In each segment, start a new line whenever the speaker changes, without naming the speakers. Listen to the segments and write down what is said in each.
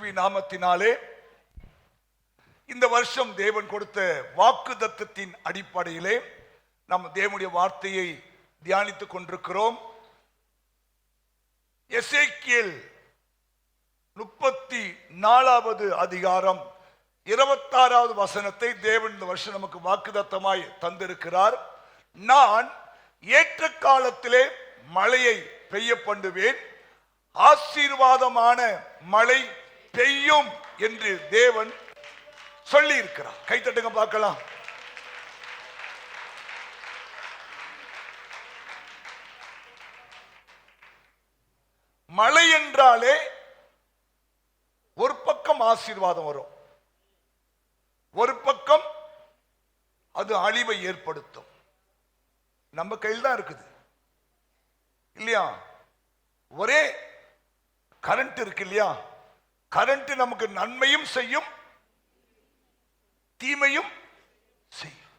கிறிஸ்துவின் நாமத்தினாலே இந்த வருஷம் தேவன் கொடுத்த வாக்குத்தத்தத்தின் அடிப்படையிலே நாம் தேவனுடைய வார்த்தையை தியானித்துக் கொண்டிருக்கிறோம். எசேக்கியேல் 34வது அதிகாரம் 26வது வசனத்தை தேவன் இந்த வருஷம் நமக்கு வாக்குத்தத்தமாய் தந்திருக்கிறார். நான் ஏற்ற காலத்திலே மழையை பெய்ய பண்ணுவேன், ஆசீர்வாதமான மழை பெய்யும் என்று தேவன் சொல்லி இருக்கிறார். கைத்தட்டுங்க பார்க்கலாம். மழை என்றாலே ஒரு பக்கம் ஆசீர்வாதம் வரும், ஒரு பக்கம் அது அழிவை ஏற்படுத்தும். நம்ம கையில் தான் இருக்குது இல்லையா? ஒரே கரண்ட் இருக்கு இல்லையா? கரண்ட் நமக்கு நன்மையும் செய்யும், தீமையும் செய்யும்.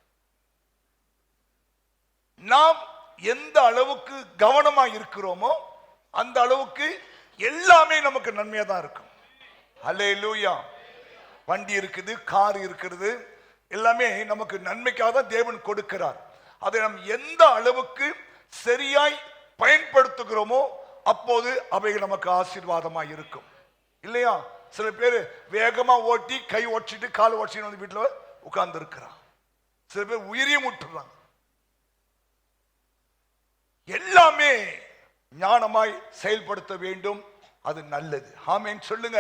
நாம் எந்த அளவுக்கு கவனமா இருக்கிறோமோ அந்த அளவுக்கு எல்லாமே நமக்கு நன்மையா தான் இருக்கும். அல்லேலூயா. வண்டி இருக்குது, கார் இருக்கிறது, எல்லாமே நமக்கு நன்மைக்காக தான் தேவன் கொடுக்கிறார். அதை நாம் எந்த அளவுக்கு சரியாய் பயன்படுத்துகிறோமோ அப்போது அவைகள் நமக்கு ஆசீர்வாதமாக இருக்கும் இல்லையா? சில பேர் வேகமா ஓட்டி கை ஓட்டிட்டு கால் ஓட்டிட்டு வந்து வீட்டில் உட்கார்ந்து இருக்கிறான். சில பேர் உயிரையும் விட்டுறாங்க. எல்லாமே ஞானமாய் செயல்படுத்த வேண்டும், அது நல்லது. ஆமென் சொல்லுங்க.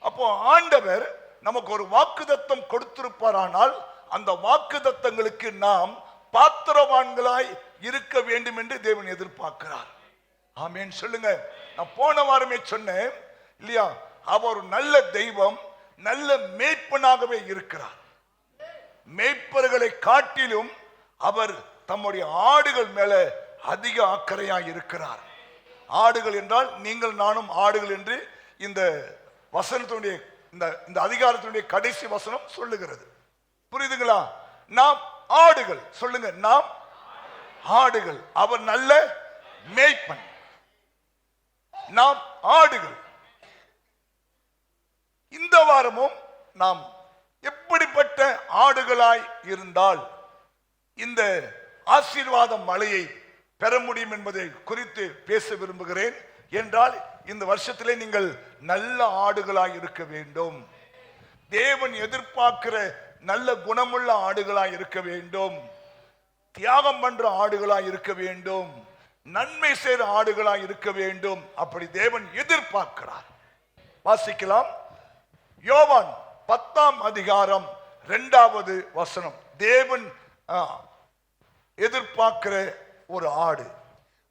அப்போ ஆண்டவர் நமக்கு ஒரு வாக்குத்தத்தம் கொடுத்திருப்பாரானால் அந்த வாக்குத்தத்தங்களுக்கு நாம் பாத்திரவான்களாய் இருக்க வேண்டும் என்று தேவன் எதிர்பார்க்கிறார். ஆமென் சொல்லுங்க. நான் போன வாரமே சொன்னேன் இல்லையா? அவர் நல்ல தெய்வம், நல்ல மேய்ப்பனாகவே இருக்கிறார். மேய்ப்பர்களை காட்டிலும் அவர் தம்முடைய ஆடுகள் மேல அதிக அக்கறையாய் இருக்கிறார். ஆடுகள் என்றால் நீங்கள் நானும் ஆடுகள் என்று இந்த வசனத்தினுடைய இந்த அதிகாரத்தினுடைய கடைசி வசனம் சொல்லுகிறது. புரியுதுங்களா? நாம் ஆடுகள். சொல்லுங்க, நாம் ஆடுகள். அவர் நல்ல மேய்ப்பன், நாம் ஆடுகள். இந்த வாரமும் நாம் எப்படிப்பட்ட ஆடுகளாய் இருந்தால் இந்த ஆசீர்வாத மழையை பெற முடியும் என்பதை குறித்து பேச விரும்புகிறேன். என்றால் இந்த வருஷத்திலே நீங்கள் நல்ல ஆடுகளாய் இருக்க வேண்டும். தேவன் எதிர்பார்க்கிற நல்ல குணமுள்ள ஆடுகளாய் இருக்க வேண்டும், தியாகம் பண்ற ஆடுகளாய் இருக்க வேண்டும், நன்மை செய்கிற ஆடுகளாய் இருக்க வேண்டும். அப்படி தேவன் எதிர்பார்க்கிறார். வாசிக்கலாம். யோவான் 10ஆம் அதிகாரம் 2வது வசனம். தேவன் எதிர்பார்க்கிற ஒரு ஆடு.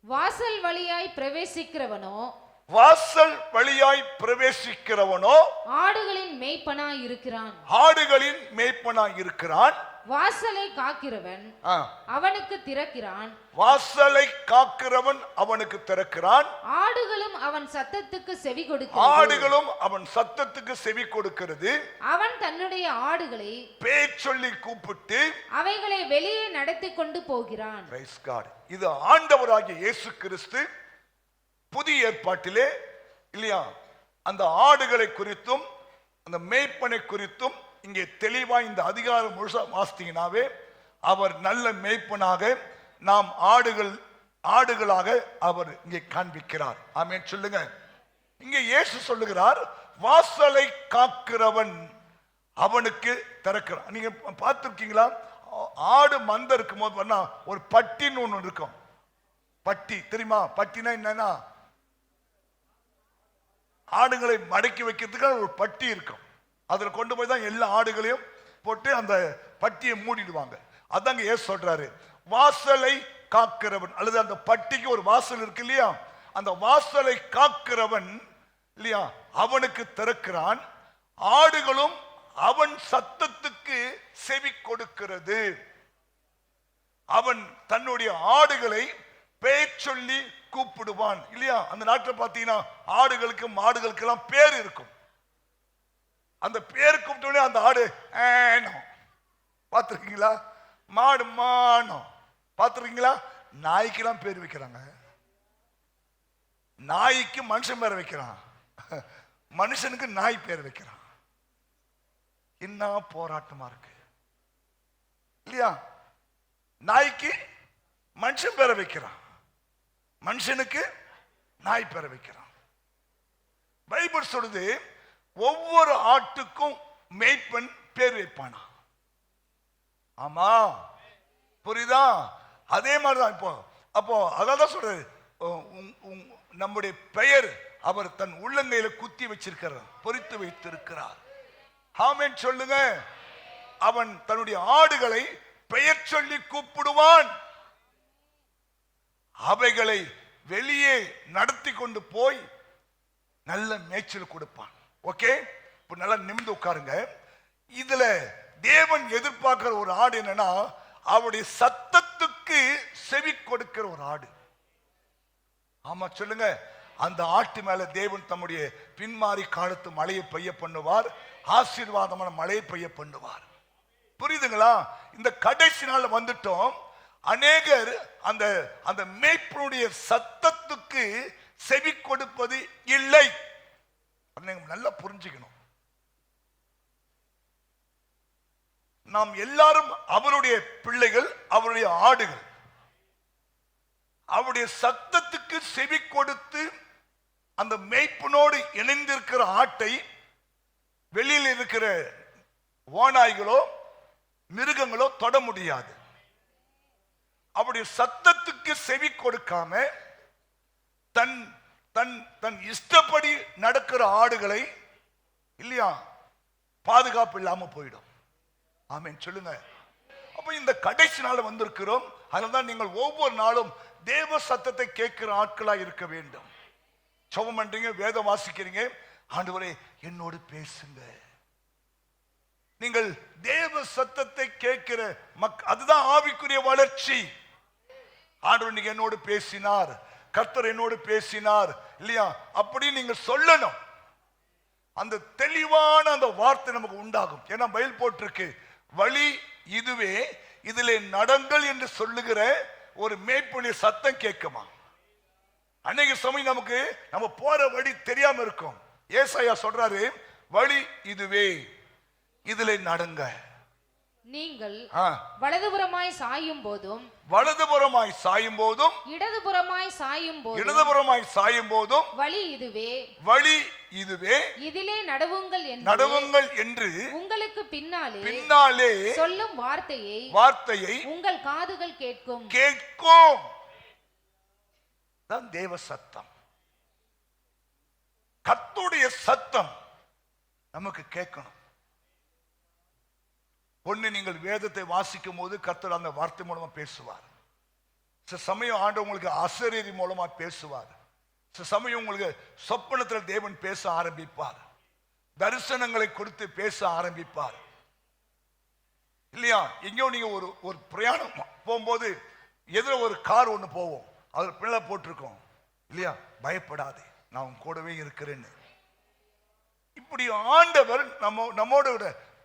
வாசல் வழியாய் பிரவேசிக்கிறவனோ ஆடுகளின் மேய்ப்பனாய் இருக்கிறான்.
ஆடுகளின் மேய்ப்பனாய் இருக்கிறான்.
வாசலை காக்கிறவன் அவனுக்கு திறக்கிறான்.
வாசலை காக்கிறவன் அவனுக்கு திறக்கிறான்.
ஆடுகளும் அவன் சத்தத்துக்கு செவி கொடுக்கிறது.
ஆடுகளும் அவன் சத்தத்துக்கு செவி கொடுக்கிறது.
அவன் தன்னுடைய ஆடுகளை
பேர் சொல்லி கூப்பிட்டு
அவைகளை வெளியே நடத்தி கொண்டு போகிறான்.
Praise God. இது ஆண்டவராகிய இயேசு கிறிஸ்து புதிய ஏற்பாட்டிலே இல்லையா? அந்த ஆடுகளை குறித்தும் அந்த மேய்ப்பனை குறித்தும் இங்கே தெளிவா இந்த அதிகாரம் முழுசா வாசித்தீங்கன்னாவே அவர் நல்ல மேய்ப்பனாக, நாம் ஆடுகளாக அவர் இங்கே காண்பிக்கிறார். ஆமென் சொல்லுங்க. இங்கே இயேசு சொல்லுகிறார், வாசலை காக்கிறவன் அவனுக்கு திறக்கிறான். நீங்க பார்த்திருக்கீங்களா? ஆடு மந்த இருக்கும் போது பண்ணா ஒரு பட்டின்னு ஒன்று இருக்கும். பட்டி தெரியுமா? பட்டினா என்னன்னா ஆடுகளை மடக்கி வைக்கிறதுக்கு ஒரு பட்டி இருக்கும். அதுல கொண்டு போய் தான் எல்லா ஆடுகளையும் போட்டு அந்த பட்டியை மூடிடுவாங்க. அதாங்க ஏசு சொல்றாரு, வாசலை காக்கிறவன், அல்லது அந்த பட்டிக்கு ஒரு வாசல் இருக்கு இல்லையா? அந்த வாசலை காக்கிறவன் இல்லையா அவனுக்கு திறக்கிறான். ஆடுகளும் அவன் சத்தத்துக்கு செவி கொடுக்கிறது. அவன் தன்னுடைய ஆடுகளை பெயர் சொல்லி கூப்பிடுவான் இல்லையா? அந்த நாட்டில் பார்த்தீங்கன்னா ஆடுகளுக்கு மாடுகளுக்கு எல்லாம் பேர் இருக்கும். அந்த பேர் கூப்பிட்டோடனே அந்த ஆடு பார்த்துருக்கீங்களா? மாடு மானம் பார்த்துருக்கீங்களா? நாய்க்கெல்லாம் பேர் வைக்கிறாங்க. நாய்க்கு மனுஷன் பேர் வைக்கிறான். மனுஷனுக்கு நாய் பேர் வைக்கிறான். என்ன போராட்டமா இருக்கு இல்லையா? நாய்க்கு மனுஷன் பேரை வைக்கிறான், மனுஷனுக்கு நாய் பேரை வைக்கிறான். பைபிள் சொல்லுது ஒவ்வொரு ஆட்டுக்கும் மேய்ப்பன் பேர் வைப்பானா. ஆமா, புரியுதா? அதே மாதிரிதான் இப்போ. அப்போ அதான் சொல்றாரு, நம்முடைய பெயர் அவர் தன் உள்ளங்கையில குத்தி வச்சிருக்கிறார், பொறித்து வைத்திருக்கிறார். ஆமென் சொல்லுங்க. அவன் தன்னுடைய ஆடுகளை பெயர் சொல்லி கூப்பிடுவான், அவைகளை வெளியே நடத்தி கொண்டு போய் நல்ல மேய்ச்சல் கொடுப்பான். ஓகே, இப்ப நல்லா நிமிர்ந்து உட்காருங்க. இதுல தேவன் எதிர்பார்க்கிற ஒரு ஆடு என்னன்னா, அவருடைய சத்தத்துக்கு செவி கொடுக்கிற ஒரு ஆடு. ஆமா சொல்லுங்க. அந்த ஆட்டு மேல தேவன் தம்முடைய பின்மாறி காலத்து மழையை பெய்ய பண்ணுவார், ஆசீர்வாதமான மழையை பெய்ய பண்ணுவார். புரியுதுங்களா? இந்த கடைசி நாள் வந்துட்டோம். அநேகர் அந்த அந்த மேய்ப்பனுடைய சத்தத்துக்கு செவி கொடுப்பது இல்லை. நல்லா புரிஞ்சுக்கணும். நாம் எல்லாரும் அவருடைய பிள்ளைகள், அவருடைய ஆடுகள். அவருடைய சத்தத்துக்கு செவி கொடுத்து அந்த மேய்ப்பனோடு இணைந்திருக்கிற ஆட்டை வெளியில் இருக்கிற ஓநாய்களோ மிருகங்களோ தொட முடியாது. அவருடைய சத்தத்துக்கு செவி கொடுக்காம தன் தன் தன் இஷ்டப்படி நடக்கிற ஆடுகளை இல்லையா, பாதுகாப்பு இல்லாம போயிடும். ஆமென் சொல்லுங்க. அப்ப இந்த கடைசி நாள் வந்திருக்கிறோம். அதனால்தான் நீங்கள் ஒவ்வொரு நாளும் தேவ சத்தத்தை கேட்கிற ஆட்களா இருக்க வேண்டும். ஜெபம் பண்றீங்க, வேதம் வாசிக்கிறீங்க, ஆண்டவரே என்னோடு பேசுங்க. நீங்கள் தேவ சத்தத்தை கேட்கிற அதுதான் ஆவிக்குரிய வளர்ச்சி. ஆண்டவர் நீங்க என்னோடு பேசினார், கர்த்தர் என்னோடு பேசினார் இல்லையா, அப்படி நீங்க சொல்லணும். அந்த தெளிவான அந்த வார்த்தை நமக்கு உண்டாகும். ஏன்னா பைபிள் போட்டிருக்கு, வழி இதுவே, இதிலே நடங்கள் என்று சொல்லுகிற ஒரு மேய்ப்பனுடைய சத்தம் கேட்குமா. அநேக சமயம் நமக்கு நம்ம போற வழி தெரியாம இருக்கும். ஏசாயா சொல்றாரு, வழி இதுவே, இதிலே நடங்க.
நீங்கள் வலதுபுறமாய் சாயும் போதும் இடதுபுறமாய் சாயும் போதும் வழி இதுவே இதிலே நடவுங்கள் என்று உங்களுக்கு பின்னாலே சொல்லும் வார்த்தையை உங்கள் காதுகள் கேட்கும்.
தான் தேவ சத்தம். கர்த்தருடைய சத்தம் நமக்கு கேட்கணும். ஒண்ணு, நீங்கள் வேதத்தை வாசிக்கும் போது கர்த்தர் அந்த வார்த்தை மூலமா பேசுவார். சில சமயம் ஆண்டவர் உங்களுக்கு அசரீரி மூலமா பேசுவார். சில சமயம் உங்களுக்கு சொப்பனத்தில் தேவன் பேச ஆரம்பிப்பார், தரிசனங்களை கொடுத்து பேச ஆரம்பிப்பார் இல்லையா. எங்கேயோ நீங்க ஒரு பிரயாணம் போகும்போது எதிர ஒரு கார் ஒண்ணு போவோம், அதுல பிள்ளை போட்டிருக்கோம் இல்லையா, பயப்படாதே நான் உன் கூடவே இருக்கிறேன்னு. இப்படி ஆண்டவர் நம்மோட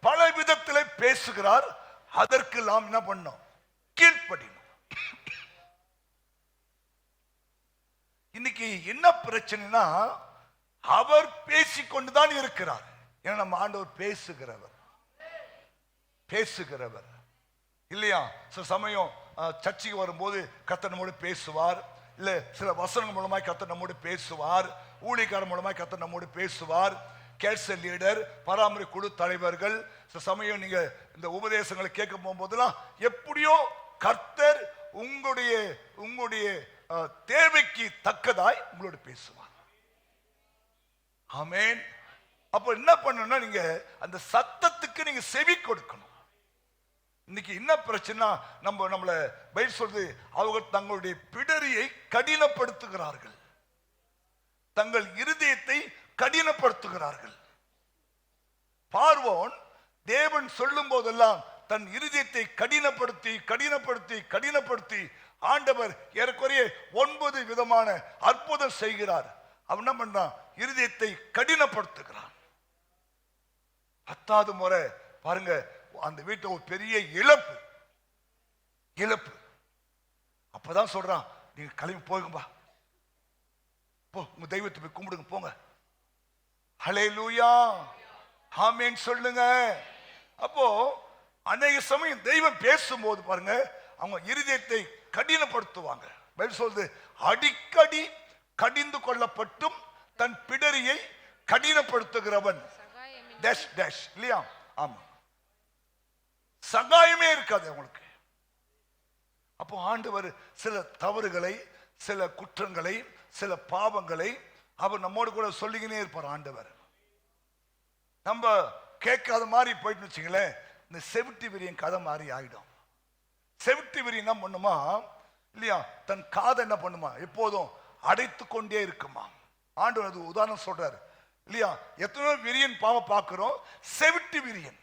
பல விதத்திலே பேசுகிறார். அதற்கு நாம் என்ன பண்ணோம்? கீழ்ப்படினோம். இன்னைக்கு என்ன பிரச்சனைனா, அவர் பேசிக்கொண்டுதான் இருக்கிறார். ஏன்னா நம்ம ஆண்டவர் பேசுகிறவர் இல்லையா. சில சமயம் சர்ச்சைக்கு வரும்போது கர்த்தர் நம்மோடு பேசுவார், இல்ல சில வசனங்கள் மூலமாய் கர்த்தர் நம்மோடு பேசுவார், ஊழியக்காரர் மூலமாய் கர்த்தர் நம்மோடு பேசுவார், கேர்சல் லீடர், பராமரி குழு தலைவர்கள். சில சமயம் நீங்க இந்த உபதேசங்களை கேட்க போகும்போதெல்லாம் எப்படியோ கர்த்தர் உங்களுடைய தேவைக்கு தக்கதாய் உங்களோட பேசுவார். ஆமென். அப்ப என்ன பண்ணணும்னா, நீங்க அந்த சத்தத்துக்கு நீங்க செவி கொடுக்கணும். இன்னைக்கு என்ன பிரச்சனை, நம்மள பைபிள் சொல்றது, அவங்க தங்களுடைய பிடரியை கடினப்படுத்துகிறார்கள், தங்கள் இருதயத்தை கடினப்படுத்துகிறார்கள். பார்வோன் தேவன் சொல்லும் போதெல்லாம் தன் இருதயத்தை கடினப்படுத்தி ஆண்டவர் ஏறக்குறைய 9 விதமான அற்புதம் செய்கிறார். அவன் என்ன பண்ணான்? இருதயத்தை கடினப்படுத்துகிறான். 10வது முறை பாருங்க, அந்த வீட்டை ஒரு பெரிய இழப்பு. அப்பதான் சொல்றான், நீங்க கிளம்பி போகும்பா, போ உங்க தெய்வத்தை போய் கும்பிடுங்க போங்க. ஹல்லேலூயா, ஆமென் சொல்லுங்க. அப்போ அநேக சமயம் தெய்வம் பேசும்போது பாருங்க, அவங்க இருதயத்தை கடினப்படுத்துவாங்க. பைபிள் சொல்லுது, அடிக்கடி கடிந்து கொள்ளப்பட்டும் தன் பிடரியை கடினப்படுத்துகிறவன் டேஷ் டேஷ் இல்லையா? ஆமா, சகாயமே இருக்காது அவங்களுக்கு. அப்போ ஆண்டவர் சில தவறுகளை, சில குற்றங்களை, சில பாவங்களை அவர் நம்மோடு கூட சொல்லிக்கினே இருப்பார். ஆண்டவர் நம்ம கேட்காத மாதிரி போயிட்டு வச்சுங்களேன், இந்த செவிட்டு விரியன் கதை மாதிரி ஆயிடும். செவிட்டு விரியன் என்ன பண்ணுமா இல்லையா? தன் காதை என்ன பண்ணுமா? எப்போதும் அடைத்து கொண்டே இருக்குமா. ஆண்டவர் அது உதாரணம் சொல்றாரு இல்லையா? எத்தனையோ விரியன் பாவம் பார்க்கிறோம், செவிட்டு விரியன்.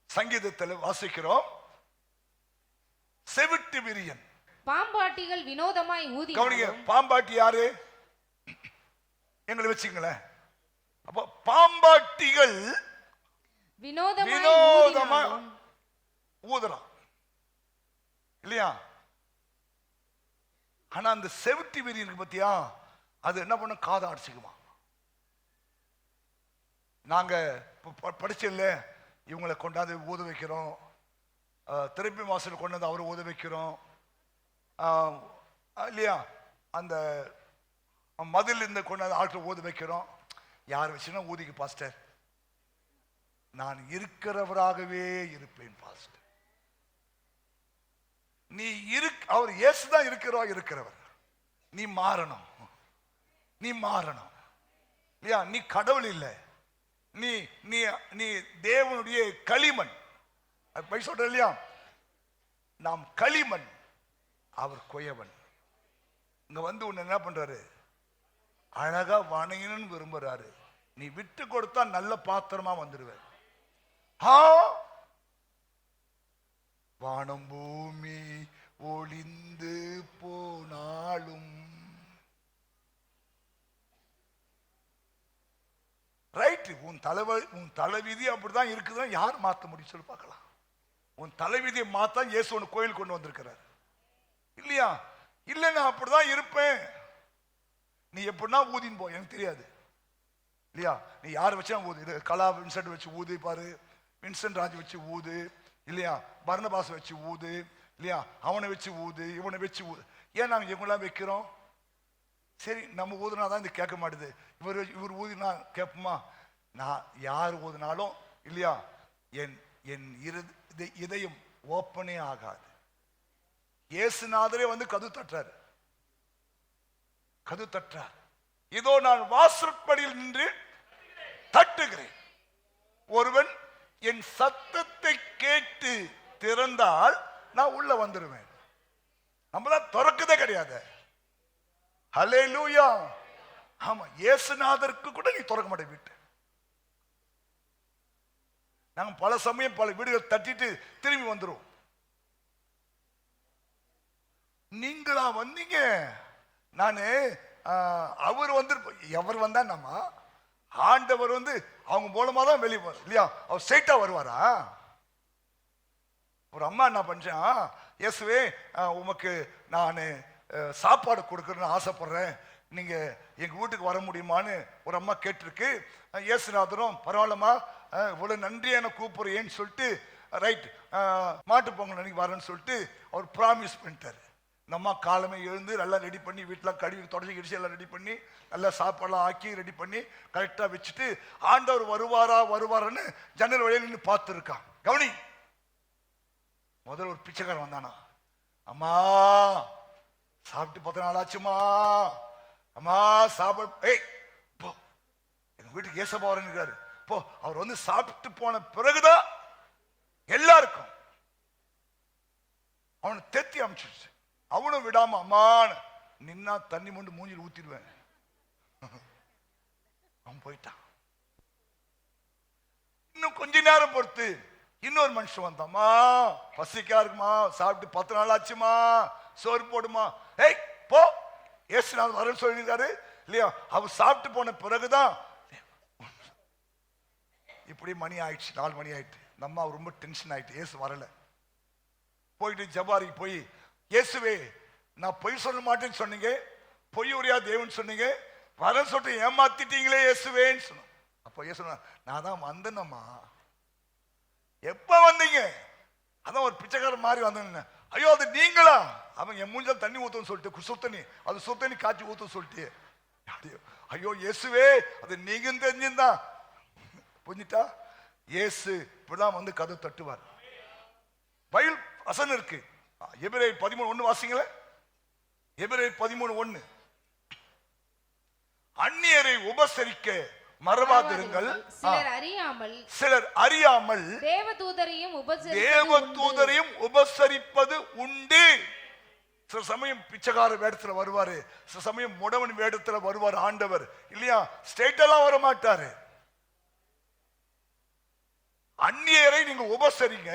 சங்கீதத்தில் வாசிக்கிறோம், செவிட்டு விரியன்.
பாம்பாட்டிகள் வினோதமாய் ஊதி.
கவனிங்க, பாம்பாட்டி யாரு? எங்களை வச்சுங்களேன். அப்ப பாம்பாட்டிகள் வினோதமா ஊதுறான் இல்லையா? ஆனா அந்த செவிட்டு விரியனுக்கு பத்தியா, அது என்ன பண்ண? காதை அடிச்சுக்குமா. நாங்க படிச்சல இவங்களை கொண்டாந்து ஊத வைக்கிறோம், திருப்பி மாசம் கொண்டாந்து அவரை ஊத வைக்கிறோம் இல்லையா? அந்த மதில் இந்த கொண்டாந்து ஆற்று ஊத வைக்கிறோம். யார் வச்சுன்னா ஊதிக்கு பாஸ்டர், நான் இருக்கிறவராகவே இருப்பேன் பாஸ்டர். நீ அவர் இயேசுதான் இருக்கிறவர். நீ மாறணும், நீ மாறணும் இல்லையா? நீ கடவுள் இல்லை, நீ நீ நீ தேவனுடைய களிமண். அது சொல்ற இல்லையா? நாம் களிமண், அவர் குயவன். இங்க வந்து உன்னை என்ன பண்றாரு? அழகா வணங்கணும்னு விரும்புறாரு. நீ விட்டு கொடுத்தா நல்ல பாத்திரமா வந்துடுவ. வானம் பூமி ஒளிந்து போனாலும் ரைட். உன் தலைவிதி அப்படிதான் இருக்குதான். யார் மாத்த முடியும் சொல்லி பார்க்கலாம். உன் தலைவிதியை மாத்தா இயேசு உன் கோயில் கொண்டு வந்திருக்கிறார் இல்லையா? இல்ல நான் அப்படிதான் இருப்பேன். நீ எப்படின்னா ஊதின்னு போ, எனக்கு தெரியாது இல்லையா? நீ யார் வச்சா ஊது. கலா வின்சென்ட் வச்சு ஊது பாரு, வின்சென்ட் ராஜ் வச்சு ஊது இல்லையா? பர்னபாஸ் வச்சு ஊது இல்லையா? அவனை வச்சு ஊது, இவனை வச்சு ஊது. ஏன் நாங்கள் இவங்களாம் வைக்கிறோம்? சரி, நம்ம ஊதுனாதான் இது கேட்க மாட்டுது. இவர் ஊதினா கேட்போமா? நான் யார் ஊதினாலும் இல்லையா, என் இதயம் ஓப்பனே ஆகாது. இயேசுநாதரே வந்து கதவு தட்டுறாரு. இதோ நான் வாசற்படியில் நின்று தட்டுகிறேன். ஒருவன் என் சத்தத்தை கேட்டு திறந்தால் நான் உள்ள வந்துடுவேன். நம்மளாம் திறக்கதே கிடையாது. ஹல்லேலூயா. ஆமா, இயேசுநாதருக்கு கூட நீ திறக்க மாட்டே வீட்டு. நாங்க பல சமயம் பல வீடுகள் தட்டிட்டு திரும்பி வந்துரும். நீங்களா வந்தீங்க? நானு அவர் வந்து எவர் வந்தா நம்ம ஆண்டவர் வந்து அவங்க மூலமா தான் வெளியே வரும் இல்லையா? அவர் ஸ்ட்ரைட்டா வருவாரா? ஒரு அம்மா என்ன பண்றான், இயேசுவே உமக்கு நான் சாப்பாடு கொடுக்கணும்னு ஆசைப்படுறேன், நீங்க எங்க வீட்டுக்கு வர முடியுமான்னு ஒரு அம்மா கேட்டிருக்கு. இயேசுநாதரும் பரவாயில்லம்மா, இவ்வளவு நன்றி என கூப்பிடுறேன்னு சொல்லிட்டு ரைட் மாட்டு பொங்கல் அன்னைக்கு வரேன்னு சொல்லிட்டு அவர் ப்ராமிஸ் பண்ணிட்டாரு. இந்த அம்மா காலமே எழுந்து நல்லா ரெடி பண்ணி வீட்டில் கழுவி தொடச்சி கிடிச்சு எல்லாம் ரெடி பண்ணி நல்லா சாப்பாடெல்லாம் ஆக்கி ரெடி பண்ணி கரெக்டாக வச்சுட்டு ஆண்டவர் வருவாரான்னு ஜன்னல் வழியில் நின்று பார்த்துருக்கான். கவனி, முதல்ல ஒரு பிச்சைக்காரன் வந்தானா, அம்மா சாப்பிட்டு 10 நாள் ஆச்சுமா, அம்மா சாப்பாடு, ஏய் போ எங்க வீட்டுக்கு ஏசப்பா வரேன்னு இருக்காரு போ. அவர் வந்து சாப்பிட்டு போன பிறகுதான் எல்லாருக்கும் அவனை தெத்தி அமைச்சிருச்சு. அவனும் விடாம அம்மான்னு நின்னா தண்ணி மொண்டு மூஞ்சில் ஊத்திடுவேன். அவன் போயிட்டான். இன்னும் கொஞ்ச நேரம் பொறுத்து இன்னொரு மனுஷன் வந்தாமா, பசிக்கா இருக்குமா, சாப்பிட்டு 10 நாள் ஆச்சுமா, சோறு போடுமா, ஏய் போ ஏசுநாதர் வரேன்னு சொல்லியிருக்காரு இல்லையா? அவர் சாப்பிட்டு போன பிறகுதான் இப்படி மணி ஆயிடுச்சு, 4 மணி ஆயிட்டு. இந்த அம்மா ரொம்ப டென்ஷன் ஆயிட்டு, ஏசு வரல. போயிட்டு ஜபாரிக்கு போய், இயேசுவே நான் பொய் சொல்ல மாட்டேன்னு சொன்னீங்க, பொய் உரையா தேவன் சொன்னீங்க, வர சொல்லிட்டு ஏமாத்திட்டீங்களே இயேசுவேன்னு சொன்னோம். அப்போ இயேசு சொன்னார், நான் தான் வந்தேனம்மா. எப்ப வந்தீங்க? அதான் ஒரு பிச்சைக்காரன் மாதிரி வந்தேன்னு. ஐயோ அது நீங்களா? அவன் என் மூஞ்சில தண்ணி ஊத்துன்னு சொல்லிட்டு சுத்தண்ணி, அது சுத்தண்ணி காய்ச்சி ஊத்து சொல்லிட்டு, ஐயோ இயேசுவே அது நீங்க தெரிஞ்சுதான் புரிஞ்சுட்டா. இயேசு இப்படிதான் வந்து கதை தட்டுவார். பைபிள் வசனம் இருக்கு. எபிரேயர் 13:1 வாசிங்களே. எபிரேயர் 13:1, அந்நியரை உபசரிக்க மறவாதிருங்கள், சிலர் அறியாமல் தேவதூதரையும் உபசரிப்பது உண்டு. சில சமயம் பிச்சைக்கார வேடத்துல வருவாரு, சில சமயம் முடவன் வேடத்துல வருவார் ஆண்டவர், இல்லையா? ஸ்டேட்டெல்லாம் வர மாட்டாரு. அந்நியரை நீங்க உபசரிங்க,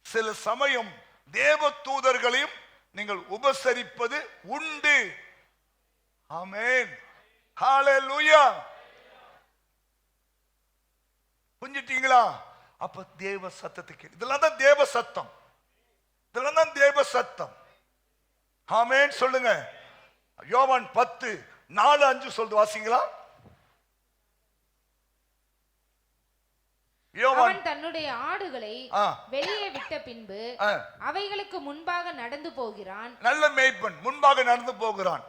சில சமயம் தேவ தூதர்களையும் நீங்கள் உபசரிப்பது உண்டு. ஆமென், ஹல்லேலூயா. புரிஞ்சிட்டீங்களா? அப்ப தேவ சத்தத்துக்கு இதெல்லாம் தான் தேவ சத்தம், இதெல்லாம் தான் தேவ சத்தம். ஆமென் சொல்லுங்க. யோவான் 10:4-5 சொல்லுது, வாசிங்களா?
அவன் தன்னுடைய ஆடுகளை வெளியே விட்ட பின்பு அவைகளுக்கு முன்பாக நடந்து போகிறான்.
நல்ல மேய்ப்பன் முன்பாக நடந்து போகிறான்.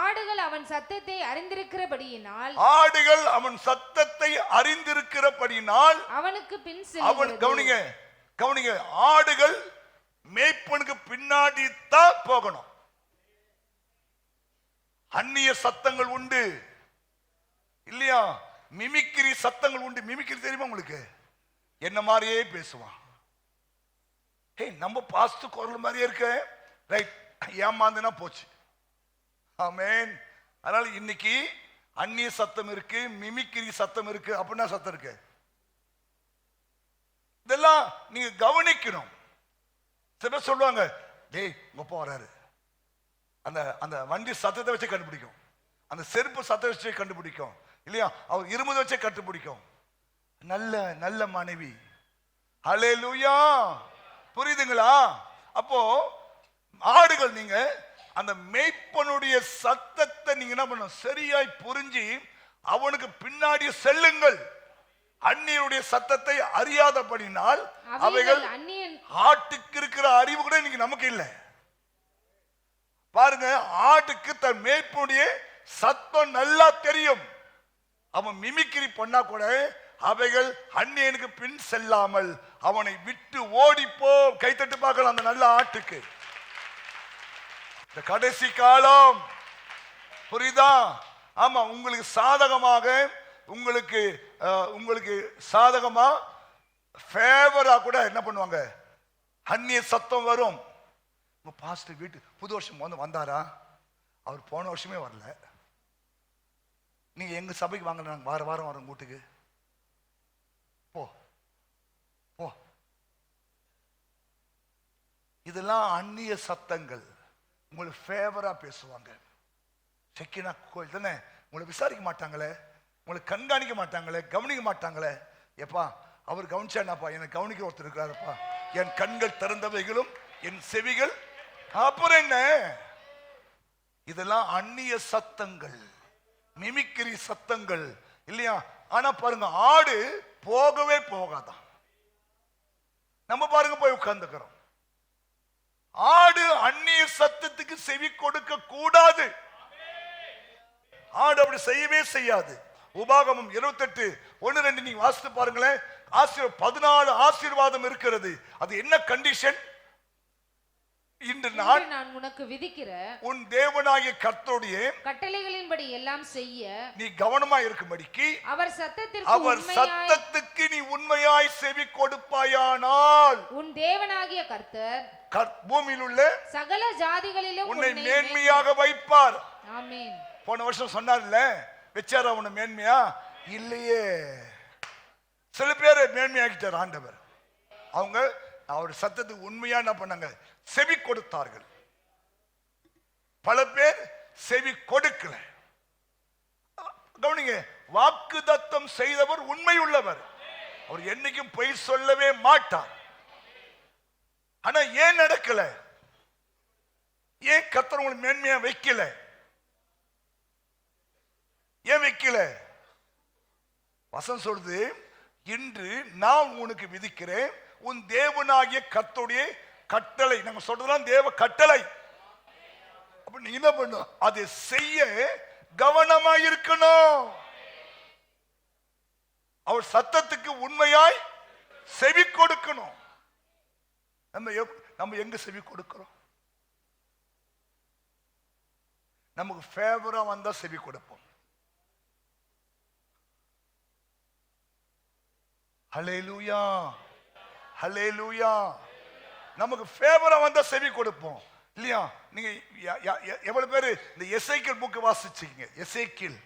ஆடுகள் அவன் சத்தத்தை அறிந்திருக்கிறபடியினால் அவனுக்கு பின் செல்கிறது.
கவனிங்க கவனிங்க, ஆடுகள் மேய்ப்பனுக்கு பின்னாடி தான் போகணும். அந்நிய சத்தங்கள் உண்டு, இல்லையா? மிமிக்ரி சத்தங்கள் உண்டு. மிமிக்ரி தெரியுமா உங்களுக்கு? என்ன மாதிரியே பேசுவான். நம்ம பாஸ்து குரல் மாதிரியே இருக்க, ரைட், ஏமாந்துனா போச்சு. ஆமென். அதனால இன்னைக்கு அந்நிய சத்தம் இருக்கு, மிமிக்ரி சத்தம் இருக்கு. அப்படின்னா சத்தம் இருக்கு, இதெல்லாம் நீங்க கவனிக்கணும். சில பேர் சொல்லுவாங்க, டேய் உங்க அப்பா வராரு, அந்த அந்த வண்டி சத்தத்தை வச்சு கண்டுபிடிக்கும், அந்த செருப்பு சத்தத்தை வச்சு கண்டுபிடிக்கும், இல்லையா? அவர் இருமுதை வச்சே கண்டுபிடிக்கும். நல்ல நல்ல மனைவி. ஹல்லேலூயா. புரியுதுங்களா? அப்போ ஆடுகள், நீங்க அந்த மேய்ப்பனுடைய சத்தத்தை நீங்க என்ன பண்ணணும்? சரியாய் புரிஞ்சு அவனுக்கு பின்னாடி செல்லுங்கள். அந்நியருடைய சத்தத்தை அறியாதபடினால் அவைகள், ஆட்டுக்கு இருக்கிற அறிவு கூட இன்னைக்கு நமக்கு இல்லை. பாருங்க, ஆட்டுக்கு தன் மேய்ப்பனுடைய சத்தம் நல்லா தெரியும். அவன் மிமிக்ரி பண்ணா கூட அவைகள் அந்நியனுக்கு பின் செல்லாமல் அவனை விட்டு ஓடிப்போ. கைத்தட்டு பார்க்கலாம் அந்த நல்ல ஆட்டுக்கு. இந்த கடைசி காலம், புரியுதா? ஆமா, உங்களுக்கு சாதகமாக, உங்களுக்கு சாதகமா ஃபேவரா கூட என்ன பண்ணுவாங்க? அந்நிய சத்தம் வரும். உங்க பாஸ்டர் வீட்டு புது வருஷம் வந்தாரா? அவர் போன வருஷமே வரல. நீங்க எங்க சபைக்கு வாங்க, நாங்க வார வாரம் வரோம் வீட்டுக்கு. போ போ. இதெல்லாம் அந்நிய சத்தங்கள். உங்களுக்கு ஃபேவரா பேசுவாங்க. செக்கினா கோயில் தானே, உங்களை விசாரிக்க மாட்டாங்களே, உங்களை கண்காணிக்க மாட்டாங்களே, கவனிக்க மாட்டாங்களே. எப்பா அவர் கவனிச்சா என்னப்பா? எனக்கு கவனிக்க ஒருத்தர் இருக்கிறாருப்பா. என் கண்கள் திறந்தவைகளும் என் செவிகள். அப்புறம் என்ன? இதெல்லாம் அந்நிய சத்தங்கள், மிமிக்ரி சத்தங்கள், இல்லையா? ஆனா பாருங்க, ஆடு போகவே போகாதான். நம்ம பாருங்க போய் உட்கார்ந்துக்கிறோம். ஆடு அந்நிய சத்தத்துக்கு செவி கொடுக்க கூடாது. ஆடு அப்படி செய்யவே செய்யாது. உபாகமம் 28:1-2 நீங்க வாசித்து பாருங்களேன். 14 ஆசீர்வாதம் இருக்கிறது. அது என்ன கண்டிஷன்? இன்று நான்
உனக்கு விதிக்கிற
உன் தேவனாகிய கர்த்தருடைய
கட்டளைகளின்படி எல்லாம் செய்ய
நீ கவனமா இருக்கும்படிக்கு அவர் சத்தத்துக்கு நீ உண்மையாய் செவி கொடுப்பாயானால்
உன் தேவனாகிய கர்த்தர்
பூமியில் உள்ள
சகல ஜாதிகளிலும்
உன்னை மேன்மையாக வைப்பார்.
ஆமென்.
போன வருஷம் சொன்னார்ல, வெச்சாரா உன்னை மேன்மையா? இல்லையே. சில பேரை மேன்மையாக்கிட்டார் ஆண்டவர். அவங்க அவர் சத்தத்துக்கு உண்மையா என்ன பண்ணாங்க? செவி கொடுத்தார்கள். பல பேர் செவி கொடுக்கல. கவனிங்க, வாக்குத்தத்தம் செய்தவர் உண்மை உள்ளவர். அவர் என்னைக்கும் பொய் சொல்லவே மாட்டார். ஆனா ஏன் நடக்கல? ஏன் கர்த்தர் உங்களை மேன்மையா வைக்கல? ஏன் வைக்கல? வசனம் சொல்றது, இன்று நான் உனக்கு விதிக்கிறேன் உன் தேவனாகிய கர்த்தருடைய கட்டளை. நம்ம சொல்றதுதான் தேவ கட்டளை. அப்ப நீ என்ன பண்ணும்? அதை செய்ய கவனமா இருக்கணும். அவர் சத்தத்துக்கு உண்மையாய் செவி கொடுக்கணும். நம்ம எங்க செவி கொடுக்கிறோம்? நமக்கு ஃபேவரா வந்தா செவி கொடுப்போம். ஹல்லேலூயா, ஹல்லேலூயா. நமக்கு ஃபேவரா வந்தா செவி கொடுப்போம் இல்லையா? நீங்க எவ்வளவு பேரு இந்த எசேக்கியேல் புக் வாசிச்சீங்க? எசேக்கியேல்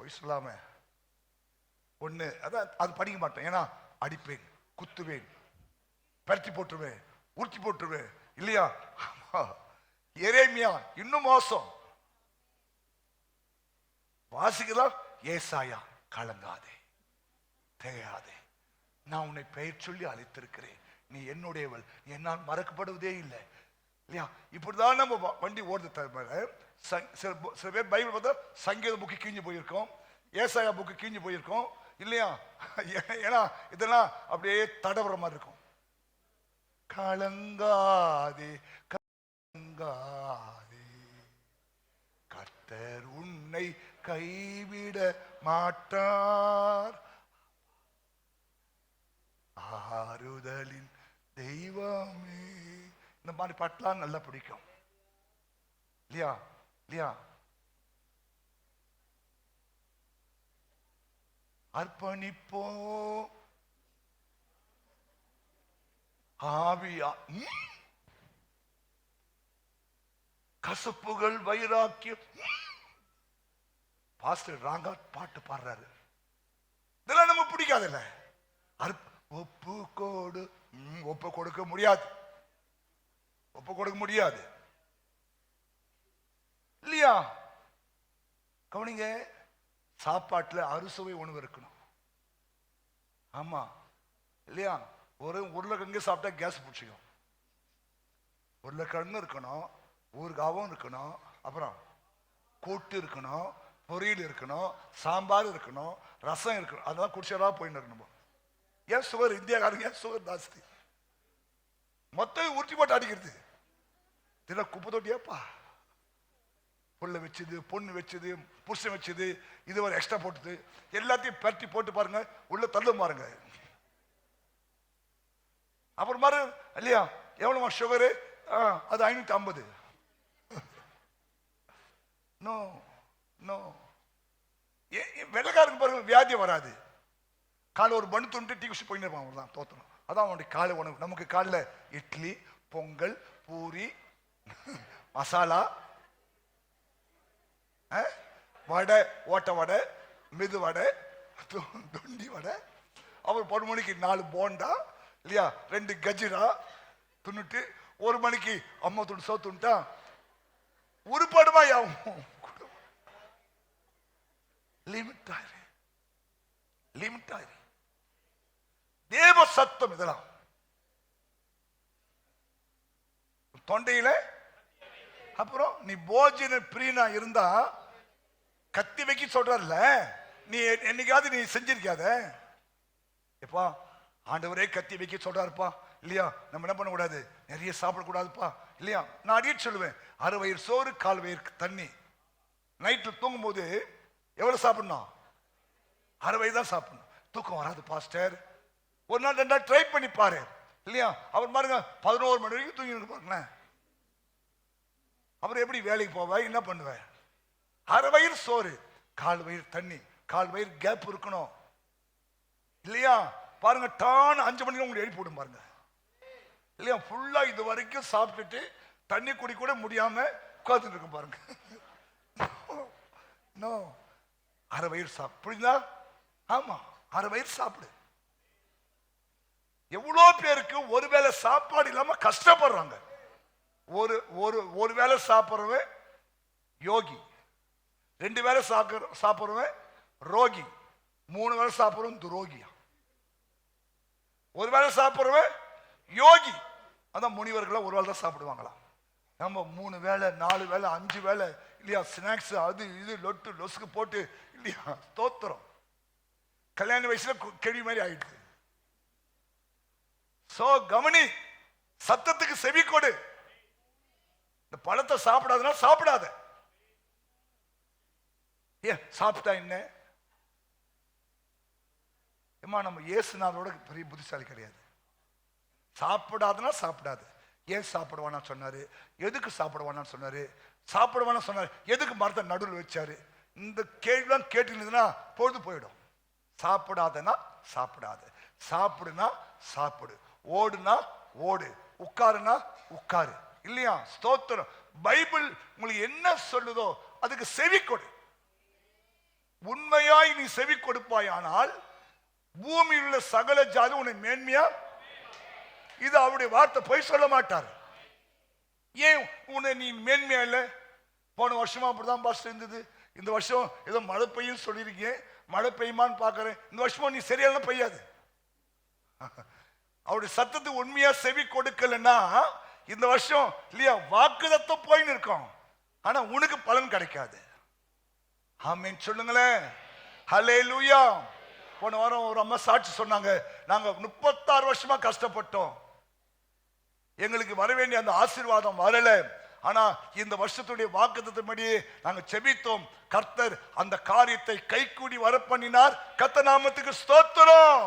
போய் சொல்லாம ஒண்ணு அதான், அது படிக்க மாட்டேன். ஏன்னா அடிப்பேன், குத்துவேன், பருத்தி போட்டுருவேன், உருத்தி போட்டுருவேன் இல்லையா? எரேமியா இன்னும் மோசம். வாசிக்கலாம். ஏசாயா, கலங்காதே, திகையாதே, நான் உன்னை பெயர் சொல்லி அழைத்திருக்கிறேன், நீ என்னுடையவள், நீ என்னால் மறக்கப்படுவதே இல்லை இல்லையா? இப்படிதான் நம்ம வண்டி ஓடுது. சில பேர் பைபிள் பார்த்தா சங்கீத புக்கு கிழிஞ்சு போயிருக்கோம், ஏசாயா புக்கு கிழிஞ்சு போயிருக்கோம் இல்லையா? ஏன்னா இதெல்லாம் அப்படியே தடவுற மாதிரி இருக்கும். கலங்காதே, கலங்காதே, கர்த்தர் உன்னை கைவிட மாட்டார், ஆறுதலின் தெய்வமே. இந்த மாதிரி பாட்டுலாம் நல்லா பிடிக்கும் இல்லையா? இல்லையா? அர்ப்பணிப்போ ஆவியா, கசப்புகள், வைராக்கியம். பாஸ்டர் ராங்கா பாட்டு பாடுறாரு, இதெல்லாம் நம்ம பிடிக்காதுல்ல. ஒப்பு கோடு, ஒப்பு கொடுக்க முடியாது, ஒப்பு கொடுக்க முடியாது இல்லையா? கவனிங்க, சாப்பாட்டுல அறுசுவை உணவு இருக்கணும். ஆமா இல்லையா? ஒரு உருளைக்கிழங்கு சாப்பிட்டா கேஸ் பிடிச்சிக்கும். உருளைக்கிழங்கு இருக்கணும், ஊறுகாவும் இருக்கணும், அப்புறம் கூட்டு இருக்கணும், பொரியல் இருக்கணும், சாம்பார் இருக்கணும், ரசம் இருக்கணும். அதெல்லாம் குடிச்சதா போயின்னு இருக்கணும். ஏன் சுகர்? இந்தியாக்காரங்க சுகர் ஜாஸ்தி, மொத்தம் ஊற்றி போட்டு அடிக்கிறது. இதெல்லாம் குப்பை தொட்டியாப்பா, புள்ள வச்சது, பொண்ணு வச்சது, புருஷன் வச்சது, இது ஒரு எக்ஸ்ட்ரா போட்டது, எல்லாத்தையும் பரட்டி போட்டு பாருங்க, உள்ள தள்ளு பாருங்க. அப்புறம் மாதிரி இல்லையா? எவ்வளவு சுகரு? அது 550. No no. வெள்ளக்காரங்க பாருங்க, வியாதி வராது. காலை ஒரு பண்ணு துண்டு டீ குடிச்சு போயின்னு இருப்பான், தான் தோத்தணும். அதான் அவனுடைய காலை உணவு. நமக்கு காலைல இட்லி, பொங்கல், பூரி, மசாலா, வடை, ஓட்ட வடை, மெது வடை, தொண்டி வடை, அப்புறம் 10 மணிக்கு 4 போண்டா இல்லையா, 2 கஜிரா துண்ணுட்டு 1 மணிக்கு அம்மா துண்டு சோத்து துண்டா உருப்பாடுமா யாவும். லிமிட் ஆயிரு, லிமிட் ஆயிரு. தேவ சத்தம் இதெல்லாம் தொண்டையில. அப்புறம் நீ போஜன பிரியனா இருந்தா கத்தி வைக்க சொல்றல்ல, நீ என்னைக்காவது நீ செஞ்சிருக்காத? எப்பா ஆண்டவரே கத்தி வைக்க சொல்றாருப்பா இல்லையா? நம்ம என்ன பண்ணக்கூடாது? நிறைய சாப்பிடக்கூடாதுப்பா இல்லையா? நான் அடிட்டு சொல்லுவேன், 6 வயிறு சோறு, 4 வயிறு தண்ணி. நைட்டு தூங்கும் போது எவ்வளவு சாப்பிடணும்? 6 வயிறு தான் சாப்பிடணும். தூக்கம் வராது பாஸ்டர். ஒரு நாள் 2 நாள் ட்ரை பண்ணி பாரு இல்லையா? அவர் பாருங்க 11 மணி வரைக்கும் தூங்கி பாருங்களேன். அப்புறம் எப்படி வேலைக்கு போவேன்? என்ன பண்ணுவேன்? 6 வயிறு சோறு, 4 வயிறு தண்ணி, 4 வயிறு கேப் இருக்கணும் இல்லையா? பாருங்க, டான் 5 மணிக்கு உங்களுக்கு எழுப்பி விடும் பாருங்க இல்லையா? ஃபுல்லா இது வரைக்கும் சாப்பிட்டுட்டு தண்ணி குடி கூட முடியாம உட்கார்ந்துட்டு இருக்கும் பாருங்க. நோ, 6 வயிறு சாப்பிடு. புரியுதா? ஆமா, 6 வயிறு சாப்பிடு. எவ்வளோ பேருக்கு ஒருவேளை சாப்பாடு இல்லாம கஷ்டப்படுறாங்க. ஒரு வேளை சாப்பிடுறவன் யோகி, 2 வேளை சாப்பிடுறவன் ரோகி, 3 வேளை சாப்பிடுறவன் துரோகியா. ஒரு வேளை சாப்பிடுறவன் யோகி, அதான் முனிவர்கள் ஒரு வேளை தான் சாப்பிடுவாங்களா. நம்ம 3 வேளை 4 வேளை 5 வேளை இல்லையா, ஸ்நாக்ஸ் அது இது லொட்டு லொசுக்கு போட்டு இல்லையா தோத்துறோம். கல்யாண வயசுல கேள்வி மாதிரி ஆயிடுது. சோ கவனி, சத்தத்துக்கு செவி கொடு. இந்த பழத்தை சாப்பிடாதுன்னா சாப்பிடாத. ஏன் சாப்பிட்டா என்ன? ஏமா நம்ம இயேசுநாதரோட பெரிய புத்திசாலி கிடையாது. சாப்பிடாதுன்னா சாப்பிடாது. ஏன் சாப்பிடுவானா சொன்னாரு? எதுக்கு சாப்பிடுவானா சொன்னாரு? சாப்பிடுவானா சொன்னாரு, எதுக்கு மரத்தை நடுவில் வச்சாரு? இந்த கேள்விலாம் கேட்டுருந்ததுன்னா பொழுது போயிடும். சாப்பிடாதனா சாப்பிடாது, சாப்பிடுனா சாப்பிடு, ஓடுனா ஓடு, உட்காருனா உட்காரு. இல்லையா? ஸ்தோத்திரம். பைபிள் உங்களுக்கு என்ன சொல்லுதோ அதுக்கு செவி கொடு. உண்மையாய் நீ செவி கொடுப்பாயானால் பூமியில் உள்ள சகல ஜாதி உன்னை மேன்மையா, இது அவருடைய வார்த்தை, போய் சொல்ல மாட்டார். ஏன் உன்னை நீ மேன்மையா இல்லை? போன வருஷமா அப்படிதான் பாஸ்டர் இருந்தது, இந்த வருஷம் ஏதோ மழை பெய்யும் சொல்லியிருக்கேன், மழை பெய்யுமான்னு பார்க்கறேன், இந்த வருஷமா நீ சரியான பெய்யாது. அவருடைய சத்தத்துக்கு உண்மையா செவி கொடுக்கலன்னா இந்த வருஷம் இல்லையா வாக்குதத்தம் போயின்னு இருக்கும், ஆனா உனக்கு பலன் கிடைக்காது. ஆமென் சொல்லுங்களேன். ஹல்லேலூயா. போன வாரம் ஒரு அம்மா சாட்சி சொன்னாங்க, நாங்க 36 வருஷமா கஷ்டப்பட்டோம், எங்களுக்கு வர வேண்டிய அந்த ஆசீர்வாதம் வரல, ஆனா இந்த வருஷத்துடைய வாக்குத்தத்தப்படி நாங்க செபித்தோம், கர்த்தர் அந்த காரியத்தை கைகூடி வர பண்ணினார். கர்த்தர் நாமத்துக்கு ஸ்தோத்திரம்.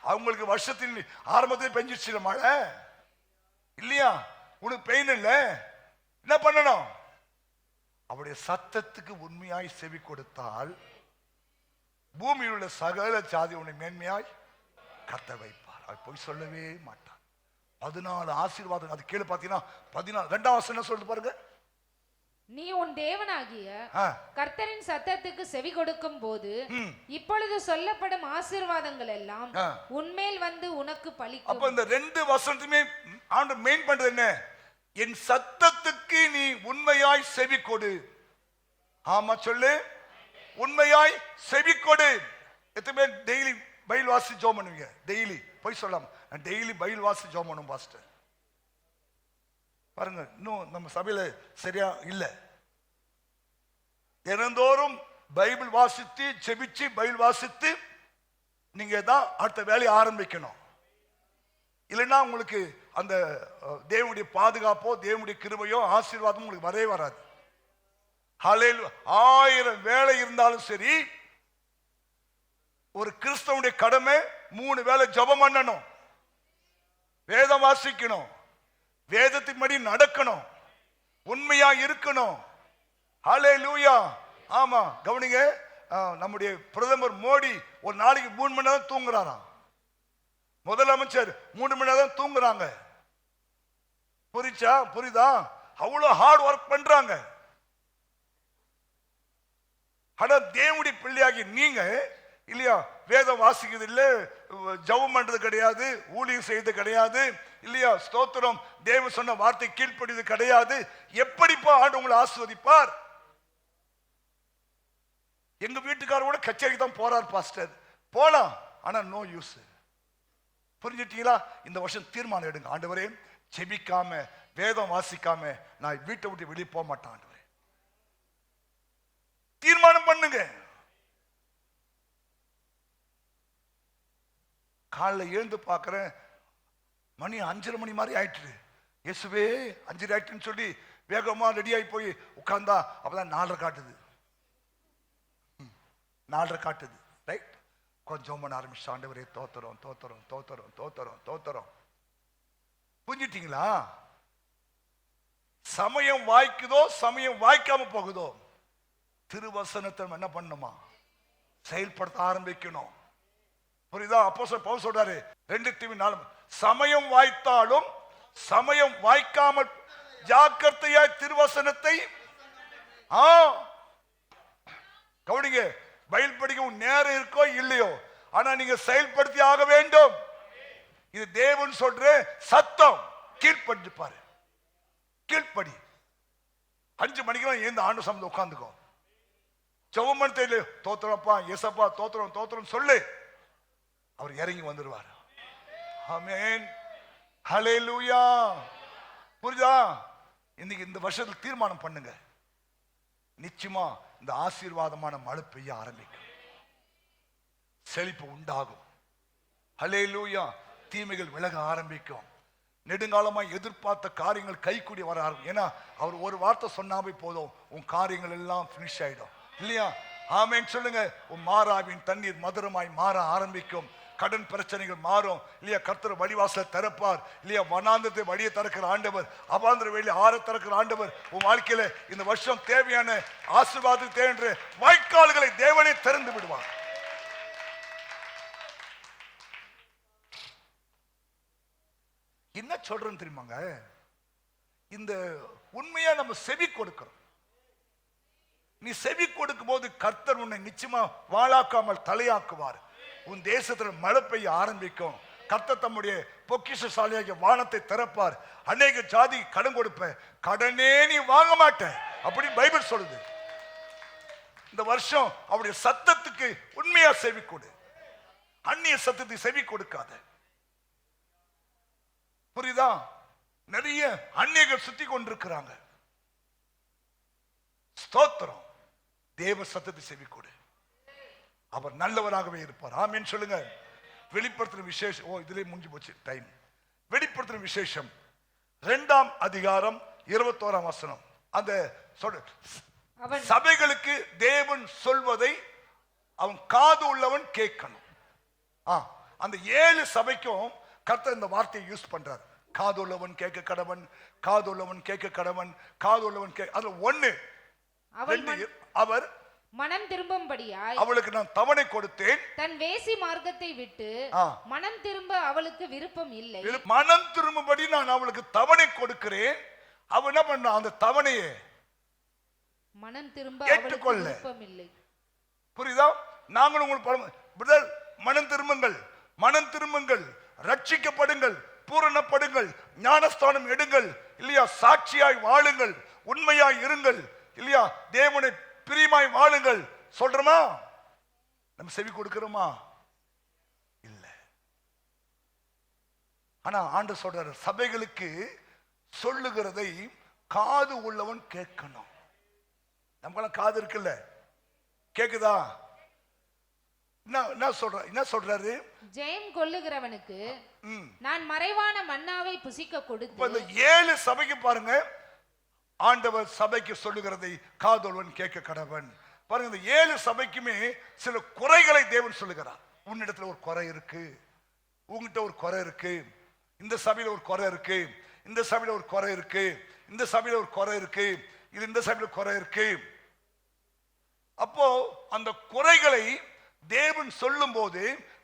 அவங்களுக்கு வருஷத்தின் ஆரம்பத்தில் பெஞ்சிச்சு மழை இல்லையா, உனக்கு பெயின் இல்ல, என்ன பண்ணணும்? அவருடைய சத்தத்துக்கு உண்மையாய் செவி கொடுத்தால் பூமியில் உள்ள சகல ஜாதி உன்னை மேன்மையாய் கத்த வைப்பார். அது போய் சொல்லவே மாட்டார். 14 ஆசீர்வாதம். அது கீழே பார்த்தீங்கன்னா 14 2ஆம் வசனம் சொல்லுது பாருங்க.
நீ உன் தேவனாகிய கர்த்தரின் சத்தத்துக்கு செவி கொடுக்கும் போது இப்பொழுது சொல்லப்படும் ஆசீர்வாதங்கள் எல்லாம் உன்மேல் வந்து உனக்கு பலிக்கும்.
அப்ப இந்த 2 வசனத்துமே ஆண்டவர் மெயின் பண்றது என்ன? என் சத்தத்துக்கு நீ உண்மையாய் செவி கொடு. ஆமா சொல்லு, உண்மையாய் செவி கொடு. எத்தனை பேர் டெய்லி பைபிள் வாசி ஜெபம் பண்ணுவீங்க? டெய்லி போய் சொல்லாம, நான் டெய்லி பைபிள் வாசி ஜெபம் பண்ணும் பாஸ்டர். பாருங்க, இன்னும் நம்ம சபையில சரியா இல்ல. தினந்தோறும் பைபிள் வாசித்து செபிச்சு பைபிள் வாசித்து நீங்க தான் அடுத்த வேலையை ஆரம்பிக்கணும். இல்லைன்னா உங்களுக்கு அந்த தேவனுடைய பாதுகாப்போ தேவனுடைய கிருபையோ ஆசீர்வாதம் உங்களுக்கு வரவே வராது. ஹல்லேலூயா. 1000 வேலை இருந்தாலும் சரி, ஒரு கிறிஸ்தவனுடைய கடமை 3 வேளை ஜெபம் பண்ணணும், வேதம் வாசிக்கணும், வேதத்தின்படி நடக்கணும், உண்மையா இருக்கணும். ஹல்லேலூயா. ஆமா, கவனிங்க, நம்முடைய பிரதமர் மோடி ஒரு நாளைக்கு 3 மணி நேரம் தூங்குறாராம். முதலமைச்சர் 3 மணி நேரம் தூங்குறாங்க. புரியுதா? அவ்வளவு ஹார்ட் ஒர்க் பண்றாங்க. ஆனா தேவனுடைய பிள்ளையாகி நீங்க இல்லையா, வேதம் வாசிக்கிறது இல்ல, ஜெபம் பண்றது கிடையாது, ஊழியம் செய்யறது கிடையாது இல்லையா, ஸ்தோத்திரம், தேவன் சொன்ன வார்த்தை கீழ்ப்படியது கிடையாது. எப்படிப்பா ஆண்டு உங்களை ஆசீர்வதிப்பார்? எங்க வீட்டுக்காரர் கூட கச்சேரிக்கு தான் போறார் பாஸ்டர். போலாம், ஆனா நோ யூஸ். புரிஞ்சுட்டீங்களா? இந்த வருஷம் தீர்மானம் எடுங்க, ஆண்டவரே செபிக்காம வேதம் வாசிக்காம நான் வீட்டை விட்டு வெளியே போக மாட்டேன் ஆண்டவரே. தீர்மானம் பண்ணுங்க. காலைல எழுந்து பார்க்கிறேன், மணி 5:30 மணி மாதிரி ஆயிட்டு. இயேசுவே 5:30 ஆயிட்டுன்னு சொல்லி வேகமா ரெடி ஆகி போய் உட்கார்ந்தா அப்பதான் 4:30 காட்டுது. 4:30 காட்டுது. ரைட், கொஞ்சம் பண்ண ஆரம்பிச்சு, ஆண்டவரே தோத்துறோம் தோத்துறோம் தோத்துறோம் தோத்துறோம் தோத்துறோம். புரிஞ்சிட்டீங்களா? சமயம் வாய்க்குதோ சமயம் வாய்க்காம போகுதோ, திருவசனத்தை என்ன பண்ணுமா? செயல்படுத்த ஆரம்பிக்கணும். புரியுதா? அப்போஸ்தலர் பவுல் சொல்றாரு 2 சமயம் வாய்த்தாலும் சமயம் வாய்க்காமல் ஜாக்கிரதையாய் திருவசனத்தை கவனிங்க. பைபிள் படிக்க நேரம் இருக்கோ இல்லையோ, ஆனா நீங்க செயல்படுத்தி ஆக வேண்டும். இது தேவன் சொல்ற சத்தம். கீழ்ப்படி பாரு, கீழ்ப்படி. 5 மணிக்கு ஏந்து ஆண்டு சம்பந்தம் உட்கார்ந்துக்கோ. ஜெபம் பண்ண தெரியல, தோத்துறப்பா ஏசப்பா தோத்துறோம் தோத்துறோம் சொல்லு, அவர் இறங்கி வந்துடுவார். ஆமென். ஹல்லேலூயா. புரியுதா? இன்னைக்கு இந்த வருஷத்துல தீர்மானம் பண்ணுங்க, நிச்சயமா இந்த ஆசீர்வாதமான மழை பெய்ய ஆரம்பிக்கும், செழிப்பு உண்டாகும். ஹல்லேலூயா. தீமைகள் விலக ஆரம்பிக்கும். நெடுங்காலமா எதிர்பார்த்த காரியங்கள் கைக்கூடி வர ஆரம்பிக்கும். ஏன்னா அவர் ஒரு வார்த்தை சொன்னாவே போதும், உன் காரியங்கள் எல்லாம் பினிஷ் ஆயிடும் இல்லையா? ஆமென் சொல்லுங்க. உன் மாறாவின் தண்ணீர் மதுரமாய் மாற ஆரம்பிக்கும். கடன் பிரச்சனைகள் மாறும் இல்லையா? கர்த்தர் வழிவாசலை திறப்பார் இல்லையா? வனாந்தத்தை வழியை திறக்கிற ஆண்டவர், அபாந்திர வெளியே ஆற திறக்கிற ஆண்டவர். உன் வாழ்க்கையில இந்த வருஷம் தேவையான ஆசீர்வாதத்துக்கு தேவையான வாய்க்கால்களை தேவனே திறந்து விடுவார். என்ன சொல்றேன்னு தெரியுமாங்க? இந்த உண்மையா நம்ம செவி கொடுக்கிறோம். நீ செவி கொடுக்கும் போது கர்த்தர் உன்னை நிச்சயமா வாழாக்காமல் தலையாக்குவார். உன் தேசத்துல மழை பெய்ய ஆரம்பிக்கும். கர்த்தர் தம்முடைய பொக்கிஷசாலியாகிய வானத்தை திறப்பார். அநேக ஜாதி கடன் கொடுப்ப, கடனே நீ வாங்க மாட்ட அப்படின்னு பைபிள் சொல்லுது. இந்த வருஷம் அவருடைய சத்தத்துக்கு உண்மையா செவி கொடு, அந்நிய சத்தத்துக்கு செவி கொடுக்காத. புரியுதா? நிறைய அந்நியர்கள் சுத்தி கொண்டிருக்கிறாங்க. ஸ்தோத்திரம். தேவ சத்தத்தை செவி கொடு, அவர் நல்லவராகவே இருப்பார். ஆமென் சொல்லுங்க. வெளிப்படுத்தின விசேஷம், இதுல முடிஞ்சு போச்சு டைம். வெளிப்படுத்தின விசேஷம் 2ஆம் அதிகாரம் 21ஆம் வசனம். அந்த சபைகளுக்கு தேவன் சொல்வதை அவன் காது உள்ளவன் கேட்கணும். அந்த 7 சபைக்கும் கர்த்தர் இந்த வார்த்தையை யூஸ் பண்றார். காது உள்ளவன் கேட்க கடவன், காது உள்ளவன் கேட்க கடவன், காது உள்ளவன் கேட்க. அதுல 1 அவர்
மனம் திரும்பும்படியாய்
அவளுக்கு நான் தவணை கொடுத்தேன்.
தன் வேசி மார்க்கத்தை விட்டு மனம் திரும்ப அவளுக்கு விருப்பம் இல்லை.
மனம் திரும்பும்படி நான் அவளுக்கு தவணை கொடுக்கிறேன். அவ என்ன பண்ண? அந்த தவணையை
மனம் திரும்ப
ஏற்றுக்கொள்ள
விருப்பம் இல்லை.
புரியுதா? நாங்களும் உங்களுக்கு மனம் திரும்புங்கள், மனம் திரும்புங்கள், ரட்சிக்கப்படுங்கள், பூரணப்படுங்கள், ஞானஸ்தானம் எடுங்கள் இல்லையா? சாட்சியாய் வாழுங்கள், உண்மையாய் இருங்கள் இல்லையா? தேவனை பிரியமாய் வாழுங்கள் சொல்றோமா? நம்ம செவி கொடுக்கிறோமா? இல்ல. ஆனா ஆண்டவர் சொல்றாரு, சபைகளுக்கு சொல்லுகிறதை காது உள்ளவன் கேட்கணும். நமக்கெல்லாம் காது இருக்குல்ல, கேக்குதா? என்ன சொல்றாரு?
ஜெயம் கொள்ளுகிறவனுக்கு நான் மறைவான மன்னாவை புசிக்க கொடுத்து.
இந்த 7 சபைக்கு பாருங்க, ஆண்டவர் சபைக்கு சொல்லுகிறதை காதொல்வன் கேட்க கடவன். பாருங்க, இந்த 7 சபைக்குமே சில குறைகளை தேவன் சொல்லுகிறார். உன்னிடத்துல ஒரு குறை இருக்கு, உங்ககிட்ட ஒரு குறை இருக்கு, இந்த சபையில ஒரு குறை இருக்கு, இந்த சபையில ஒரு குறை இருக்கு, இந்த சபையில ஒரு குறை இருக்கு, இது இந்த சபையில குறை இருக்கு. அப்போ அந்த குறைகளை தேவன் சொல்லும் போது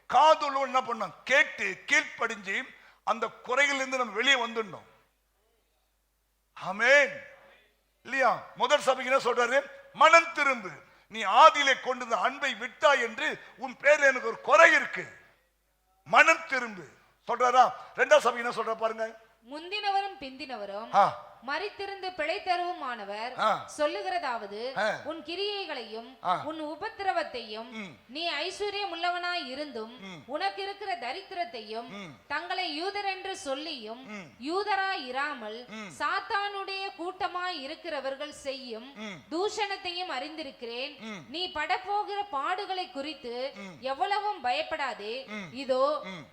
காதுள்ளவன் என்ன பண்ண? கேட்டு கீழ்ப்படிஞ்சு அந்த குறைகளிலிருந்து நம்ம வெளியே வந்துடணும். ஆமென் இல்லையா? முதல் சபைக்கு என்ன சொல்றாரு? மனம் திரும்பு, நீ ஆதியிலே கொண்டு அன்பை விட்டாய் என்று உன் பேர்ல எனக்கு ஒரு குறை இருக்கு, மனம் திரும்பு சொல்றாரா? 2ஆம் சபைக்கு என்ன சொல்ற பாருங்க.
முந்தினவரும் பிந்தினவரும் மரித்திருந்து பிழைத்தருவுமானவர் சொல்லுகிறதாவது, உன் கிரியைகளையும் உன் உபத்திரவத்தையும் நீ ஐஸ்வர்யம் உள்ளவனாய் இருந்தும் உனக்கு இருக்கிற தரித்திரத்தையும் தங்களை யூதர் என்று சொல்லியும் யூதராய் இராமல் சாத்தானுடைய கூட்டமாய் இருக்கிறவர்கள் செய்யும் தூஷணத்தையும் அறிந்திருக்கிறேன். நீ படப்போகிற பாடுகளை குறித்து எவ்வளவும் பயப்படாதே. இதோ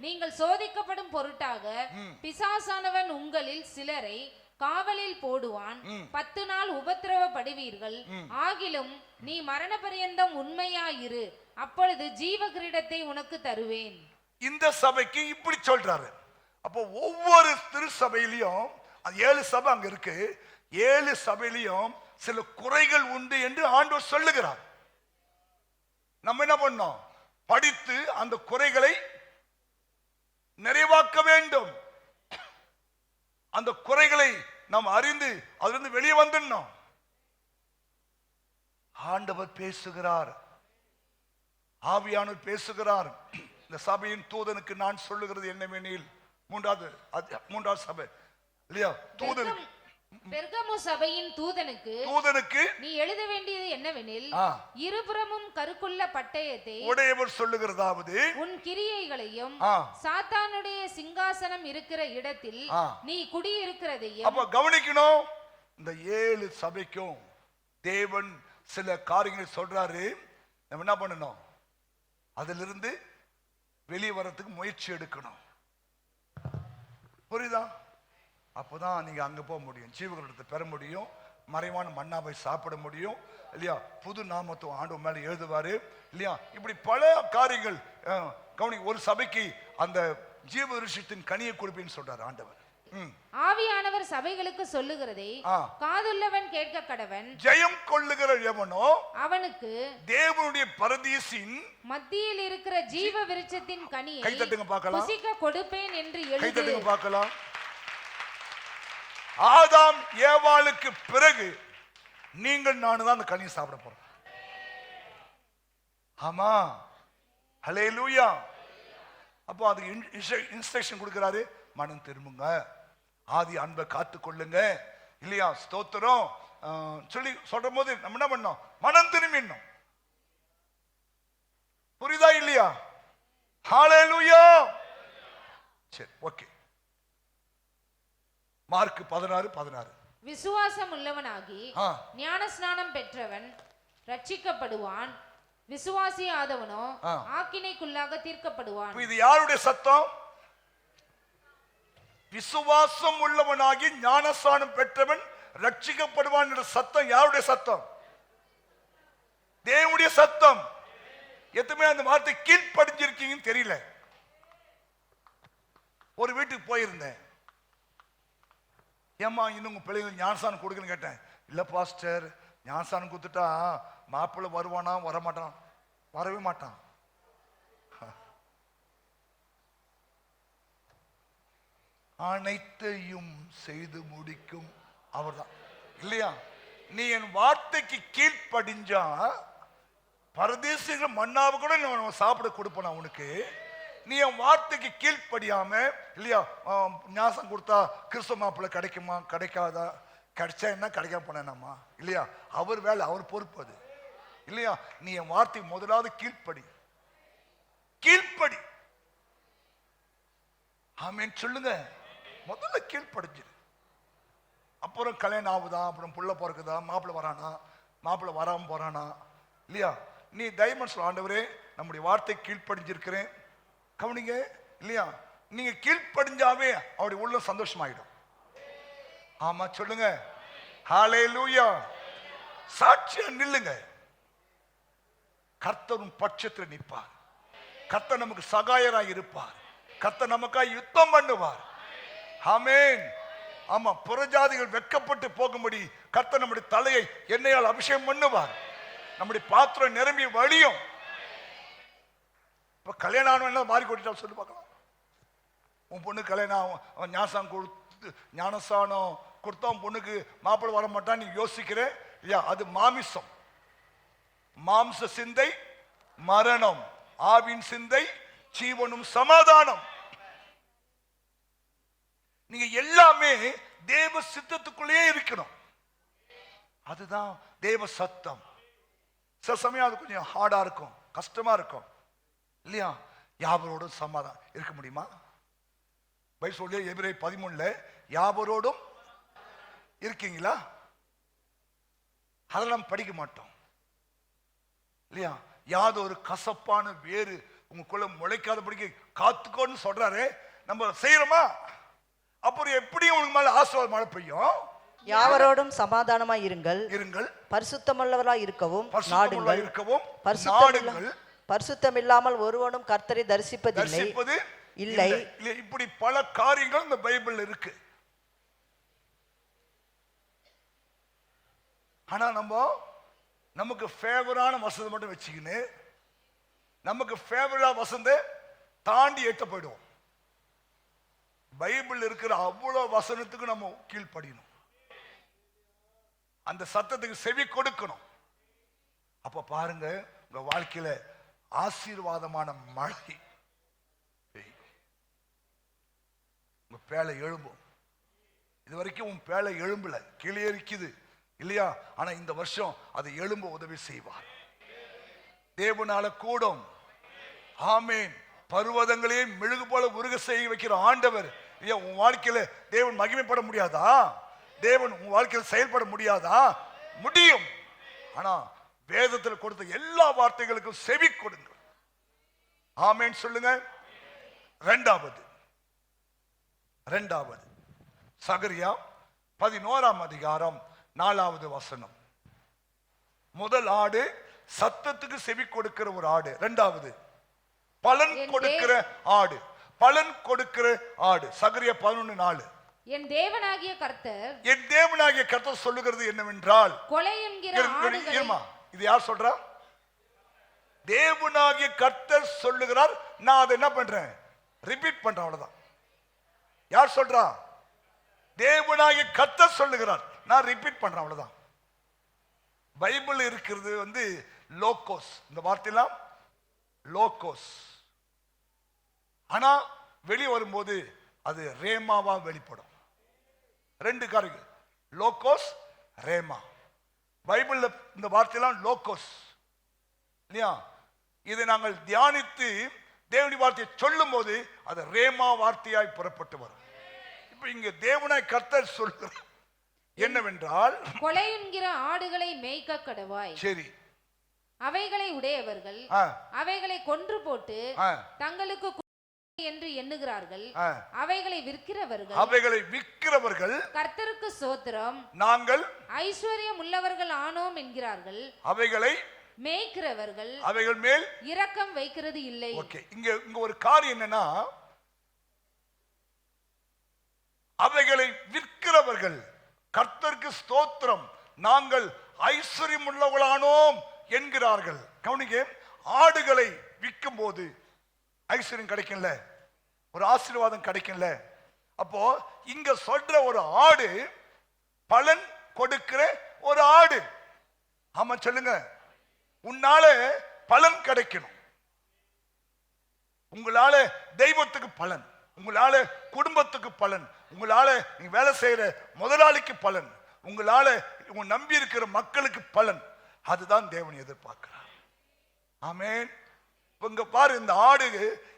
நீங்கள் சோதிக்கப்படும் பொருட்டாக பிசாசானவன் உங்களில் சிலரை காவலில் போடுவான். 10 நாள் உபத்திரவப்படுவீர்கள். ஆகிலும் நீ மரண பரியந்தம் உண்மையாயிரு, அப்பொழுது ஜீவ கிரீடத்தை உனக்கு தருவேன்.
இந்த சபைக்கு இப்படி சொல்றாரு. அப்போ ஒவ்வொரு திருச்சபையிலையும் 7 சபை அங்க இருக்கு, 7 சபையிலையும் சில குறைகள் உண்டு என்று ஆண்டவர் சொல்லுகிறார். நம்ம என்ன பண்ணோம்? படித்து அந்த குறைகளை நிறைவாக்க வேண்டும். அந்த குறைகளை நாம் அறிந்து அதிலிருந்து வெளியே வந்துடணும். ஆண்டவர் பேசுகிறார், ஆவியானவர் பேசுகிறார். இந்த சபையின் தூதனுக்கு நான் சொல்லுகிறது என்னவெனில், 3ஆவது சபை இல்லையா?
பெர்கமு சபையின் தூதனுக்கு நீ எழுத வேண்டியது என்னவெனில், இருபுறமும் கருக்குள்ள பட்டயத்தை
உடையவர் சொல்லுகிறதாவது,
உன் கிரியைகளையும் சாத்தானுடைய சிங்காசனம் இருக்கிற இடத்தில் நீ குடியிருக்கிறதையும்.
அப்ப கவனிக்கணும், இந்த 7 சபைக்கும் தேவன் சில காரியங்களை சொல்றாரு. நம்ம என்ன பண்ணணும்? அதிலிருந்து வெளியே வர்றதுக்கு முயற்சி எடுக்கணும். புரியுதா? அப்போதான் நீங்க அங்க போக முடியும், ஜீவகிரகத்தை பெற முடியும், மறைவான மன்னாவை சாப்பிட முடியும் இல்லையா, புது நாமத்துவம் ஆண்டவர் மேல எழுதுவாரு இல்லையா. இப்படி பல காரியங்கள் கவனி. ஒரு சபைக்கு அந்த ஜீவ விருட்சத்தின் கனியை கொடுப்பேன்னு சொல்றாரு ஆண்டவர்.
ஆவியானவர் சபைகளுக்கு சொல்லுகிறதை காதுள்ளவன் கேட்க கடவன்.
ஜெயம் கொள்ளுகிற எவனோ அவனுக்கு தேவனுடைய பரதீசின்
மத்தியில் இருக்கிற ஜீவ விருட்சத்தின் கனியை
கைதட்டுங்க பார்க்கலாம்,
புசிக்க கொடுப்பேன் என்று எழுது.
கைதட்டுங்க பார்க்கலாம். ஆதாம் ஏவாளுக்கு பிறகு நீங்கள் நானும் தான் அந்த கனியை சாப்பிட போறோம். ஆமா, ஹல்லேலூயா. அப்போ அதுக்கு இன்ஸ்ட்ரக்ஷன் கொடுக்கிறாரு, மனம் திரும்புங்க, ஆதி அன்பை காத்து கொள்ளுங்க இல்லையா, ஸ்தோத்திரம் சொல்லி சொல்ற போது நம்ம என்ன பண்ணோம்? மனம் திரும்பிடணும். புரியுதா இல்லையா? ஹல்லேலூயா. சரி, ஓகே. மார்க் 16:16.
விசுவாசம் உள்ளவனாகி ஞான ஸ்நானம் பெற்றவன் ரட்சிக்கப்படுவான், விசுவாசி ஆதவனோ ஆக்கினைக்குள்ளாக தீர்க்கப்படுவான்.
இது யாருடைய சத்தம்? விசுவாசம் உள்ளவனாகி ஞானஸ்நானம் பெற்றவன் ரட்சிக்கப்படுவான் என்ற சத்தம் யாருடைய சத்தம்? தேவனுடைய சத்தம். எதுவுமே அந்த வார்த்தை கீழ்ப்படிஞ்சிருக்கீங்கன்னு தெரியல. ஒரு வீட்டுக்கு போயிருந்தேன், ஏமா இன்னும் உங்க பிள்ளைங்களுக்கு ஞானஸ்நானம் கொடுக்குன்னு கேட்டேன். இல்ல பாஸ்டர், ஞானஸ்நானம் கொடுத்துட்டா மாப்பிள்ளை வருவானா? வரமாட்டான். வரவே மாட்டான். அனைத்தையும் செய்து முடிக்கும் அவர்தான் இல்லையா. நீ என் வார்த்தைக்கு கீழ்ப்படிஞ்சா பரதேசிகள் மன்னாவை கூட நான் சாப்பிட கொடுப்பேன் உனக்கு. நீ என் வார்த்தைக்கு கீழ்ப்படியாம இல்லையா, ஞாசம் கொடுத்தா கிறிஸ்தவ மாப்பிள்ளை கிடைக்குமா கிடைக்காதா? கிடைச்சா என்ன, கிடைக்காம போனேனாமா இல்லையா, அவர் வேலை, அவர் பொறுப்பு அது இல்லையா. நீ என் வார்த்தை முதலாவது கீழ்ப்படி, கீழ்ப்படி. ஆமென் சொல்லுங்க. முதல்ல கீழ்ப்படிஞ்சிரு. அப்புறம் கல்யாணம் ஆகுதா, அப்புறம் புள்ள பிறக்குதா, மாப்பிள்ளை வரானா, மாப்பிள்ளை வராம போறானா இல்லையா. நீ தைரியமா சொல்ல, ஆண்டவரே நம்முடைய வார்த்தை கீழ்ப்படிஞ்சிருக்கிறேன். கவனிங்க இல்லையா, நீங்க கீழ்ப்படிஞ்சாவே அவருடைய உள்ள சந்தோஷமாயிடும். ஆமா சொல்லுங்க, ஹல்லேலூயா. சாட்சியா நில்லுங்க. கர்த்தரும் பட்சத்தில் நிற்பார், கர்த்தர் நமக்கு சகாயராய் இருப்பார், கர்த்தர் நமக்காக யுத்தம் பண்ணுவார். ஆமென். ஆமா, புறஜாதிகள் வெட்கப்பட்டு போகும்படி கர்த்தர் நம்முடைய தலையை எண்ணெயால் அபிஷேகம் பண்ணுவார், நம்முடைய பாத்திரம் நிரம்பி வழியும். இப்ப கல்யாணம் என்ன மாறி கொட்டிட்டா சொல்லி பார்க்கலாம். உன் பொண்ணு கல்யாணம் ஞானஸ்நானம் கொடுத்து ஞானஸ்நானம் கொடுத்தா உன் பொண்ணுக்கு மாப்பிள்ளை வர மாட்டான் நீ யோசிக்கிற இல்லையா. அது மாமிசம். மாம்ச சிந்தை மரணம், ஆவின் சிந்தை ஜீவனும் சமாதானம். நீங்க எல்லாமே தேவ சித்தத்துக்குள்ளேயே இருக்கணும். அதுதான் தேவ சத்தம். சில சமயம் அது கொஞ்சம் ஹார்டா இருக்கும், கஷ்டமா இருக்கும் இல்லையா. யாவரோடும் சமாதானம் இருக்க முடியுமா? பைபிள் எபிரேயர் 13 யாவரோடும் இருக்கீங்களா? அதெல்லாம் படிக்க மாட்டோம் இல்லையா. யாதொரு கசப்பான வேறு உங்களுக்குள்ள முளைக்காத படிக்க காத்துக்கோன்னு சொல்றாரு. நம்ம செய்யறோமா? அப்புறம் எப்படி உங்களுக்கு மேல ஆசீர்வாதம் மழை பெய்யும்?
யாவரோடும் சமாதானமாய் இருங்கள்,
பரிசுத்தமுள்ளவர்களாய்
இருக்கவும்
நாடுங்கள்,
பரிசுத்தம் இல்லாமல் ஒருவனும் கர்த்தரை தரிசிப்பதில்லை இல்லை.
இப்படி பல காரியங்கள் இந்த பைபிள் இருக்கு. ஆனா நமக்கு ஃபேவரான வசதி மட்டும் வச்சுக்கின்னு நமக்கு ஃபேவரா வசந்த தாண்டி எட்ட போயிடுவோம். பைபிள் இருக்கிற அவ்வளவு வசனத்துக்கு நம்ம கீழ்ப்படியணும், அந்த சத்தத்துக்கு செவி கொடுக்கணும். அப்ப பாருங்க உங்க வாழ்க்கையில ஆசீர்வாதமான மழை உங்க பேலை எழும்பும். இது வரைக்கும் உன் பேலை எழும்பல, கீழே இருக்குது இல்லையா? ஆனா இந்த வருஷம் அது எழும்ப உதவி செய்வார். தேவனால கூடும். ஆமேன். பர்வதங்களையே மெழுகு போல உருக செய்ய வைக்கிற ஆண்டவர். உன் வாழ்க்கையில தேவன் மகிமைப்பட முடியாதா? தேவன் உன் வாழ்க்கையில் செயல்பட முடியாதா? முடியும். ஆனா வேதத்தில் கொடுத்த எல்லா வார்த்தைகளுக்கும் செவி கொடுங்க. ஆமேன் சொல்லுங்க. இரண்டாவது சகரியா 11ஆம் அதிகாரம் 4வது வசனம். முதல் ஆடு சத்தத்துக்கு செவி கொடுக்கிற ஒரு ஆடு. இரண்டாவது பலன் கொடுக்கிற ஆடு. பலன் கொடுக்கிற ஆடு. சகரியா 11:4.
என் தேவனாகிய கர்த்தர்
சொல்லுகிறது என்னவென்றால்,
கொலை என்கிற ஆடுகளை.
இது யார் சொல்றா? தேவனாகிய கர்த்தர் சொல்லுகிறார். நான் அதை என்ன பண்றேன்? ரிப்பீட் பண்றேன், அவ்வளவுதான். யார் சொல்றா? தேவனாகிய கர்த்தர் சொல்லுகிறார். நான் ரிப்பீட் பண்றேன், அவ்வளவுதான். பைபிள் இருக்கிறது லோகோஸ். இந்த வார்த்தையெல்லாம் லோகோஸ். ஆனா வெளியே வரும்போது அது ரேமாவா வெளிப்படும். ரெண்டு காரியங்கள், லோகோஸ், ரேமா. பைபிள்ல இந்த வார்த்தையெல்லாம் லோகோஸ் இல்லையா? இதை நாங்கள் தியானித்து தேவனுடைய வார்த்தையை சொல்லும் போது அது ரேமா வார்த்தையாய் புறப்பட்டு வரும். இப்ப இங்க தேவனாய் கர்த்தர் சொல்கிறார் என்னவென்றால்,
கொலை என்கிற ஆடுகளை மேய்க்க கடவாய்.
சரி.
அவைகளை உடையவர்கள் அவைகளை கொன்று போட்டு தங்களுக்கு என்று எண்ணுகிறார்கள். அவைகளை விற்கிறவர்கள் கர்த்தருக்கு ஸ்தோத்திரம், நாங்கள் ஐஸ்வர்யம் உள்ளவர்கள் ஆனோம் என்கிறார்கள்.
அவைகளை
மேய்க்கிறவர்கள்
அவைகள் மேல்
இரக்கம் வைக்கிறது இல்லை.
ஓகே. இங்க ஒரு காரியம் என்னன்னா, அவைகளை விற்கிறவர்கள் கர்த்தருக்கு ஸ்தோத்திரம், நாங்கள் ஐஸ்வர்யம் உள்ளவர்களானோம் என்கிறார்கள். கவனிங்க, ஆடுகளை விற்கும் போது ஐஸ்வர்யம் கிடைக்கும்ல, ஒரு ஆசீர்வாதம் கிடைக்கும்ல. அப்போ இங்க சொல்ற ஒரு ஆடு பலன் கொடுக்கிற ஒரு ஆடு. ஆமா சொல்லுங்க. உன்னால பலன் கிடைக்கணும். உங்களால தெய்வத்துக்கு பலன், உங்களால குடும்பத்துக்கு பலன், உங்களால நீங்க வேலை செய்யற முதலாளிக்கு பலன், உங்களால உங்க நம்பி இருக்கிற மக்களுக்கு பலன். அதுதான் தேவன் எதிர்பார்க்கிறார். ஆமென். இங்க பாரு,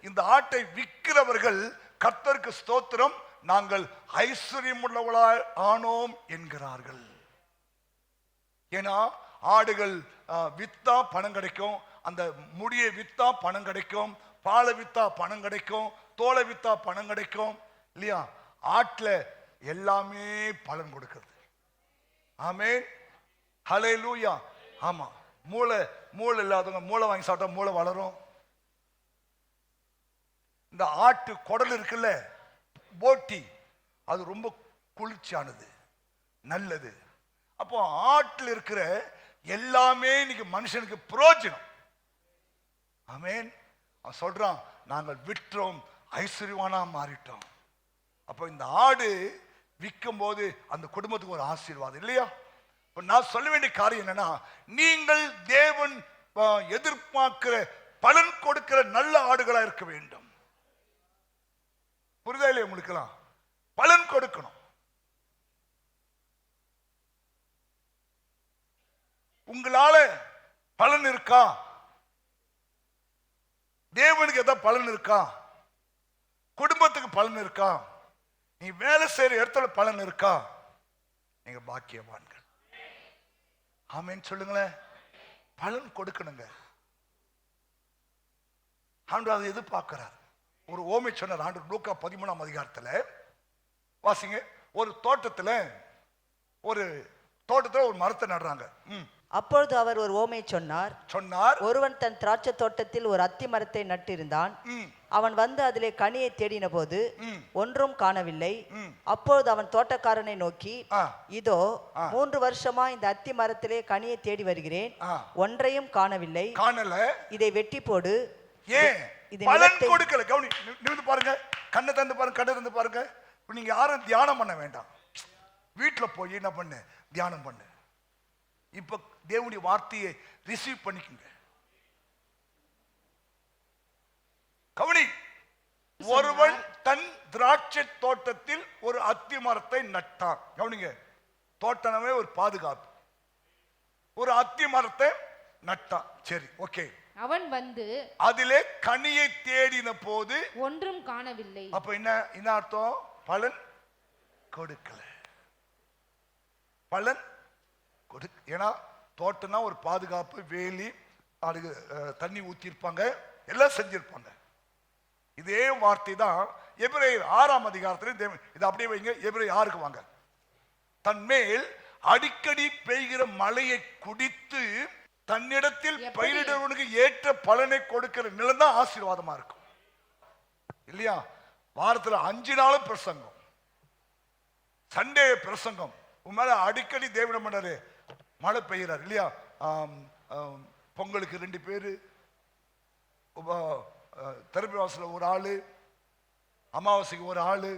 இந்த ஆட்டை விற்கிறவர்கள் கர்த்தருக்கு ஸ்தோத்திரம், நாங்கள் ஐஸ்வர்யம் உள்ளவர்களாய் ஆனோம் என்கிறார்கள். ஏன்னா ஆடுகள் வித்தா பணம் கிடைக்கும், அந்த முடியை வித்தா பணம் கிடைக்கும், பாலை வித்தா பணம் கிடைக்கும், தோலை வித்தா பணம் கிடைக்கும் இல்லையா? ஆட்டுல எல்லாமே பலன் கொடுக்கிறது. ஆமென். ஹல்லேலூயா. ஆமா. மூளை இல்லாதவங்க மூளை வாங்கி சாப்பிட்டா மூளை வளரும். இந்த ஆட்டு குடல் இருக்குல்ல, போட்டி, அது ரொம்ப குளிர்ச்சியானது, நல்லது. அப்போ ஆட்டில் இருக்கிற எல்லாமே இன்னைக்கு மனுஷனுக்கு பிரயோஜனம். ஆமென். அவன் சொல்றான், நாங்கள் விற்றோம், ஐஸ்வர்யவானா மாறிட்டோம். அப்போ இந்த ஆடு விற்கும் போது அந்த குடும்பத்துக்கு ஒரு ஆசீர்வாதம் இல்லையா? நான் சொல்ல வேண்டிய காரியம் என்னன்னா, நீங்கள் தேவன் எதிர்பார்க்கிற பலன் கொடுக்கிற நல்ல ஆடுகளா இருக்க வேண்டும். புரிதா இல்லையா? உங்களுக்கெல்லாம் பலன் கொடுக்கணும். உங்களால பலன் இருக்கா? தேவனுக்கு ஏதாவது பலன் இருக்கா? குடும்பத்துக்கு பலன் இருக்கா? நீ வேலை செய்யற இடத்துல பலன் இருக்கா? நீங்க பாக்கியவான்கள். ஆமென் சொல்லுங்களேன். பலன் கொடுக்கணுங்க. ஆண்டவர் அதை எதிர்பார்க்கிறார். ஒரு ஓமை சொன்னார் ஆண்டவர் லூக்கா 13ஆம் அதிகாரத்துல. வாசிங்க. ஒரு தோட்டத்துல ஒரு மரத்தை நடுறாங்க.
அப்பொழுது அவர் ஒரு ஓமை சொன்னார். ஒருவன் தன் திராட்சை தோட்டத்தில் ஒரு அத்தி மரத்தை நட்டிருந்தான். அவன் வந்து அதிலே கனியை தேடின போது ஒன்றும் காணவில்லை. அப்பொழுது அவன் தோட்டக்காரனை நோக்கி, இதோ 3 வருஷமா இந்த அத்தி மரத்திலே கனியை தேடி வருகிறேன், ஒன்றையும் காணவில்லை. இதை வெட்டி போடு.
ஏன் பலன் கொடுக்கல? கவனி, நிமிர்ந்து பாருங்க, கண்ணை தந்து பாருங்க. நீங்க யாரும் தியானம் பண்ண வேண்டாம். வீட்டுல போய் என்ன பண்ணு, தியானம் பண்ணு. இப்ப தேவனுடைய வார்த்தையை ரிசீவ் பண்ணிக்கங்க. கவனி, ஒருவன் தன் திராட்சை தோட்டத்தில் ஒரு அத்தி மரத்தை நட்டான். கவனிங்க, தோட்டமே ஒரு பாதுகாப்பு. ஒரு அத்தி மரத்தை நட்டான். சரி, ஓகே.
அவன் வந்து
அதிலே கனியை தேடின போது
ஒன்றும் காணவில்லை.
அப்ப என்ன அர்த்தம்? பலன் கொடுக்கல. பலன் கொடுக்க. ஏன்னா தோட்டம்னா ஒரு பாதுகாப்பு, வேலி, அதுக்கு தண்ணி ஊத்திருப்பாங்க, எல்லாம் செஞ்சிருப்பாங்க. இதே வார்த்தை தான் எபிரேயர் 6ஆம் அதிகாரத்தில். இதை அப்படியே வைங்க, எபிரேயர் 6க்கு வாங்க. தன்மேல் அடிக்கடி பெய்கிற மழையை குடித்து தன்னிடத்தில் பயிரிடுவனுக்கு ஏற்ற பலனை கொடுக்கிற நிலம் தான் ஆசீர்வாதமா இருக்கும், இல்லையா? வாரத்துல 5 நாளும் பிரசங்கம், சண்டே பிரசங்கம். உன் மேல அடிக்கடி தேவனம் பண்ணாரு, மழை பெய்கிறார், இல்லையா? பொங்கலுக்கு 2 பேரு, திறப்பு வாசல ஒரு ஆளு, அமாவாசைக்கு ஒரு ஆளு,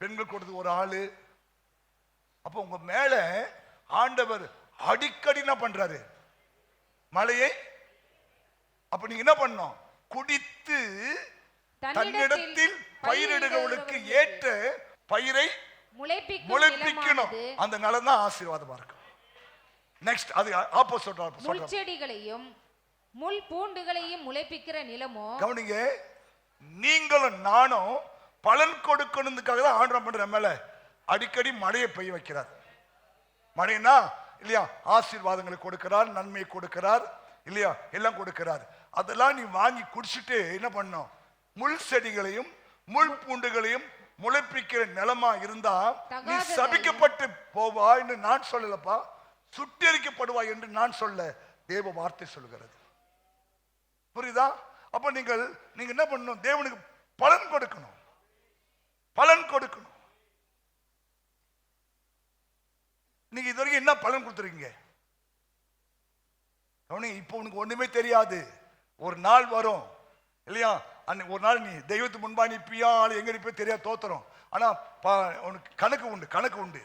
பெண்கள் கொடுத்து ஒரு ஆளு. அப்ப உங்க மேல ஆண்டவர் அடிக்கடி என்ன பண்றாரு? மழையை. அப்ப நீங்க என்ன பண்ணணும்? குடித்து தன்னிடத்தில் பயிரிடுகிறவர்களுக்கு ஏற்ற பயிரை முளைப்பிக்கணும். அந்த நிலம் தான் ஆசீர்வாதமா இருக்கும். நெக்ஸ்ட், அது ஆப்போசிட்.
முள்செடிகளையும் முள் பூண்டுகளையும் முளைப்பிக்கிற நிலமோ.
கவனிங்க, நீங்களும் நானும் பலன் கொடுக்கணுக்காக தான் ஆண்டவர் பண்ற மேல அடிக்கடி மழையை பெய்ய வைக்கிறார். மழைனா இல்லையா, ஆசீர்வாதங்களை கொடுக்கிறார், நன்மையை கொடுக்கிறார், இல்லையா, எல்லாம் கொடுக்கிறார். அதெல்லாம் நீ வாங்கி குடிச்சிட்டு என்ன பண்ணும்? முள் செடிகளையும் முள் பூண்டுகளையும் முளைப்பிக்கிற நிலமா இருந்தா நீ சபிக்கப்பட்டு போவா என்று நான் சொல்லலப்பா, சுட்டெரிக்கப்படுவா என்று நான் சொல்ல தேவ வார்த்தை சொல்கிறது. புரியுதா? அப்ப நீங்க என்ன பண்ணணும்? தேவனுக்கு பலன் கொடுக்கணும், பலன் கொடுக்கணும். நீங்க இது வரைக்கும் என்ன பலன் கொடுத்துருக்கீங்க? இப்ப உனக்கு ஒண்ணுமே தெரியாது. ஒரு நாள் வரும், இல்லையா? அன்னைக்கு ஒரு நாள் நீ தெய்வத்துக்கு முன்பா நிற்பியா, எங்க நிற்பே தெரியாது, தோத்துறோம். ஆனா உனக்கு கணக்கு உண்டு, கணக்கு உண்டு.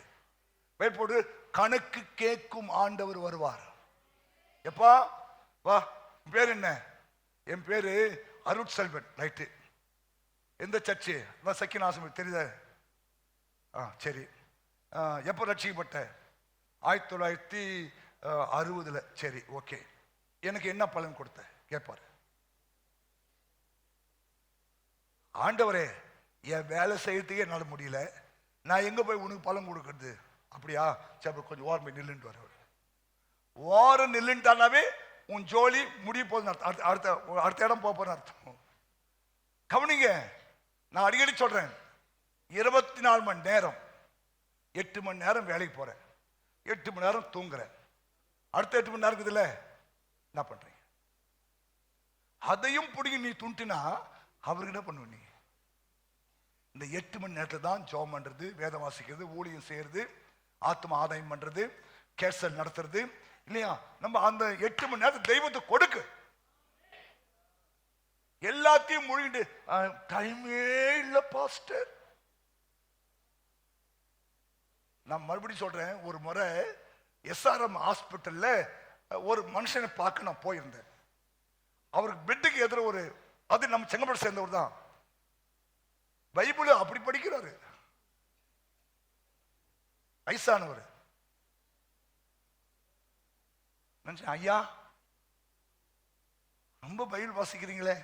போடு, கணக்கு கேட்கும் ஆண்டவர் வருவார். எப்பா வா, பேர் என்ன? என் பேரு அருட்செல்வன். ரைட்டு. எந்த சர்ச்சு? சக்கினாசம் தெரியுத? சரி. எப்போ ரட்சிக்கப்பட்ட? 1960. சரி, ஓகே. எனக்கு என்ன பலன் கொடுத்த கேட்பாரு. ஆண்டவரே, என் வேலை செய்யறதுக்கே என்னால் முடியல, நான் எங்க போய் உனக்கு பலன் கொடுக்கறது? அப்படியா? சரி, கொஞ்சம் ஓரம் போய் நில்லுன்ட்டு வர. ஓரம் நில்லுன்ட்டானாவே உன் ஜோலி முடிய போகுதுன்னு அர்த்தம். அடுத்த இடம் போறேன்னு அர்த்தம். கவனிங்க, நான் அடிக்கடி சொல்றேன், 24 மணி நேரம் 8 மணி நேரம் வேலைக்கு போறேன், 8 மணி நேரம் தூங்குறேன். அடுத்த 8 மணி நேரம் இருக்குதுல்ல, என்ன பண்றீங்க? அதையும் பிடிங்கி நீ துண்டினா அவருக்கு என்ன பண்ணுவ? நீ இந்த 8 மணி நேரத்துல தான் ஜெபம் பண்றது, வேதம் வாசிக்கிறது, ஊழியம் செய்யறது, ஆத்ம ஆதாயம் பண்றது, கேசல் நடத்துறது, இல்லையா? நம்ம அந்த 8 மணி நேரத்தை தெய்வத்தை கொடுக்கு. எல்லாத்தையும் முழுங்கிட்டு டைமே இல்ல பாஸ்டர். நான் மறுபடியும் சொல்றேன், ஒரு முறை எஸ்ஆர்எம் ஹாஸ்பிட்டல்ல ஒரு மனுஷனை பார்க்க நான் போயிருந்தேன். அவருக்கு பெட்டுக்கு எதிர ஒரு, அது நம்ம செங்கப்பட்டு சேர்ந்தவர் தான், பைபிள் அப்படி படிக்கிறாரு, வயசானவர். ஐயா, ரொம்ப பைபிள் வாசிக்கிறீங்களே,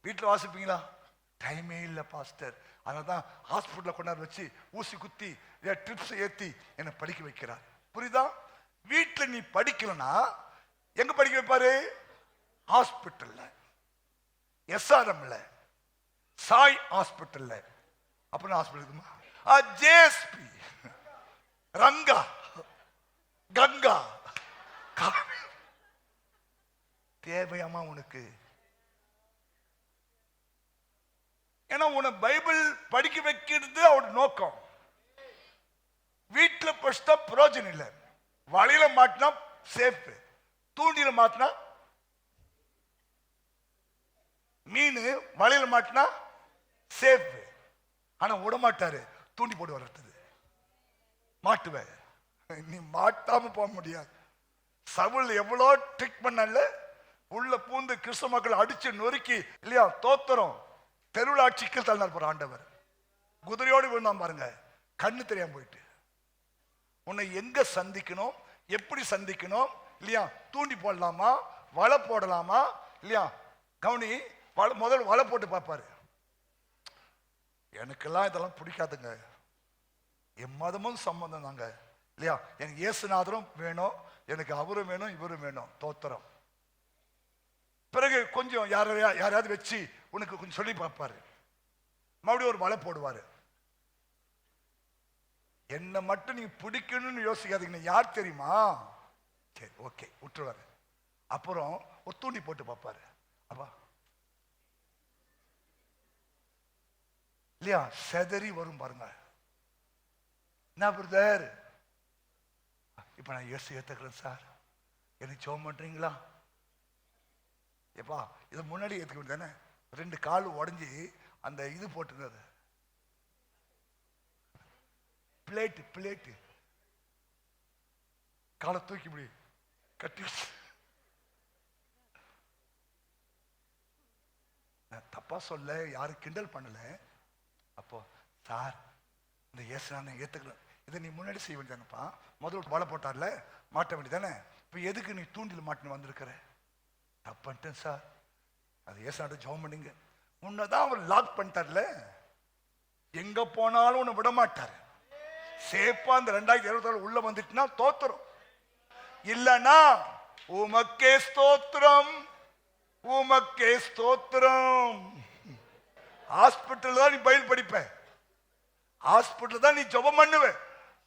வீட்டில் வாசிப்பீங்களா? டைமே இல்லை பாஸ்டர். அதனால தான் ஹாஸ்பிட்டலில் கொண்டாந்து வச்சு ஊசி குத்தி ட்ரிப்ஸ் ஏற்றி என்னை படிக்க வைக்கிறார். புரியுதா? வீட்டில் நீ படிக்கலன்னா எங்க படிக்க வைப்பாரு? ஹாஸ்பிட்டல்ல, எஸ்ஆர்எம்ல, சாய் ஹாஸ்பிட்டல்ல. அப்படின்னு ஹாஸ்பிட்டல் ஜேஎஸ்பி, ரங்கா, கங்கா, தேவையாமா உனக்கு? ஏன்னா உன பைபிள் படிக்க வைக்கிறது அவரோட நோக்கம். வீட்டுல படிச்சா பிரயோஜனம் இல்லை. வலையில மாட்டினா சேஃப், தூண்டில மாட்டினா மீன், வலையில மாட்டினா சேஃப். ஆனா விடமாட்டாரு, தூண்டி போட்டு வர்றது. மாட்டுவ, நீ மாட்டாம போக முடியாது. சவுல் எவ்வளோ ட்ரிக் பண்ணல, உள்ள பூந்து கிறிஸ்தவ மக்கள் அடிச்சு நொறுக்கி இல்லையா தோத்திரம் தெருவிழாட்சிக்கு தள்ளினார் போற ஆண்டவர். குதிரையோடு விழுந்தான் பாருங்க, கண்ணு தெரியாம போயிட்டு. உன்னை எங்க சந்திக்கணும், எப்படி சந்திக்கணும் இல்லையா, தூண்டி போடலாமா, வலை போடலாமா இல்லையா, கவுனி முதல்ல வலை போட்டு பார்ப்பாரு. எனக்கெல்லாம் இதெல்லாம் பிடிக்காதுங்க. என் மதமும் சம்பந்தம் தாங்க இல்லையா, எனக்கு இயேசுநாதரும் வேணும், எனக்கு அவரும் வேணும், இவரும் வேணும், தோத்திரம். பிறகு கொஞ்சம் யாரையாவது வச்சு உனக்கு கொஞ்சம் சொல்லி பார்ப்பாரு, மறுபடியும் ஒரு வலை போடுவாரு. என்ன மட்டும் நீங்க பிடிக்கணும்னு யோசிக்காதீங்க, யார் தெரியுமா, சரி ஓகே விட்டுருவாரு. அப்புறம் ஒரு தூண்டி போட்டு பார்ப்பாரு, அப்பா இல்லையா செதறி வரும் பாருங்க. என்ன பிரதர், இப்ப நான் இயேசு ஏத்துக்கிறேன் சார், எனக்கு ஜெபம் பண்றீங்களா? எப்பா இதை முன்னாடி ஏத்துக்க வேண்டியதானே, 2 கால் உடஞ்சி அந்த இது போட்டுருந்தது பிளேட்டு காலை தூக்கி முடி கட்டி. தப்பா சொல்ல, யாரும் கிண்டல் பண்ணல. அப்போ சார் இந்த இயேசுநாதனை ஏத்துக்கல, இதை நீ முன்னாடி செய்ய வேண்டியதானப்பா, முதல்ல வலை போட்டார்ல மாட்ட வேண்டியதானே, இப்ப எதுக்கு நீ தூண்டில் மாட்டின்னு வந்திருக்கிற? தப்பன்ட்டேன் சார், அது இயேசுநாதனை ஜெபம் பண்ணீங்க, உன்னதான் அவர் லாக் பண்ணிட்டார்ல, எங்க போனாலும் உன்னை விட மாட்டார். சேப்பா இந்த 2026 உள்ள வந்துட்டுனா தோத்துரும், இல்லனா உமக்கே ஸ்தோத்திரம், உமக்கே ஸ்தோத்திரம். ஹாஸ்பிட்டல் தான் நீ பைல் படிப்ப, ஹாஸ்பிட்டல் தான் நீ ஜெபம் பண்ணுவ.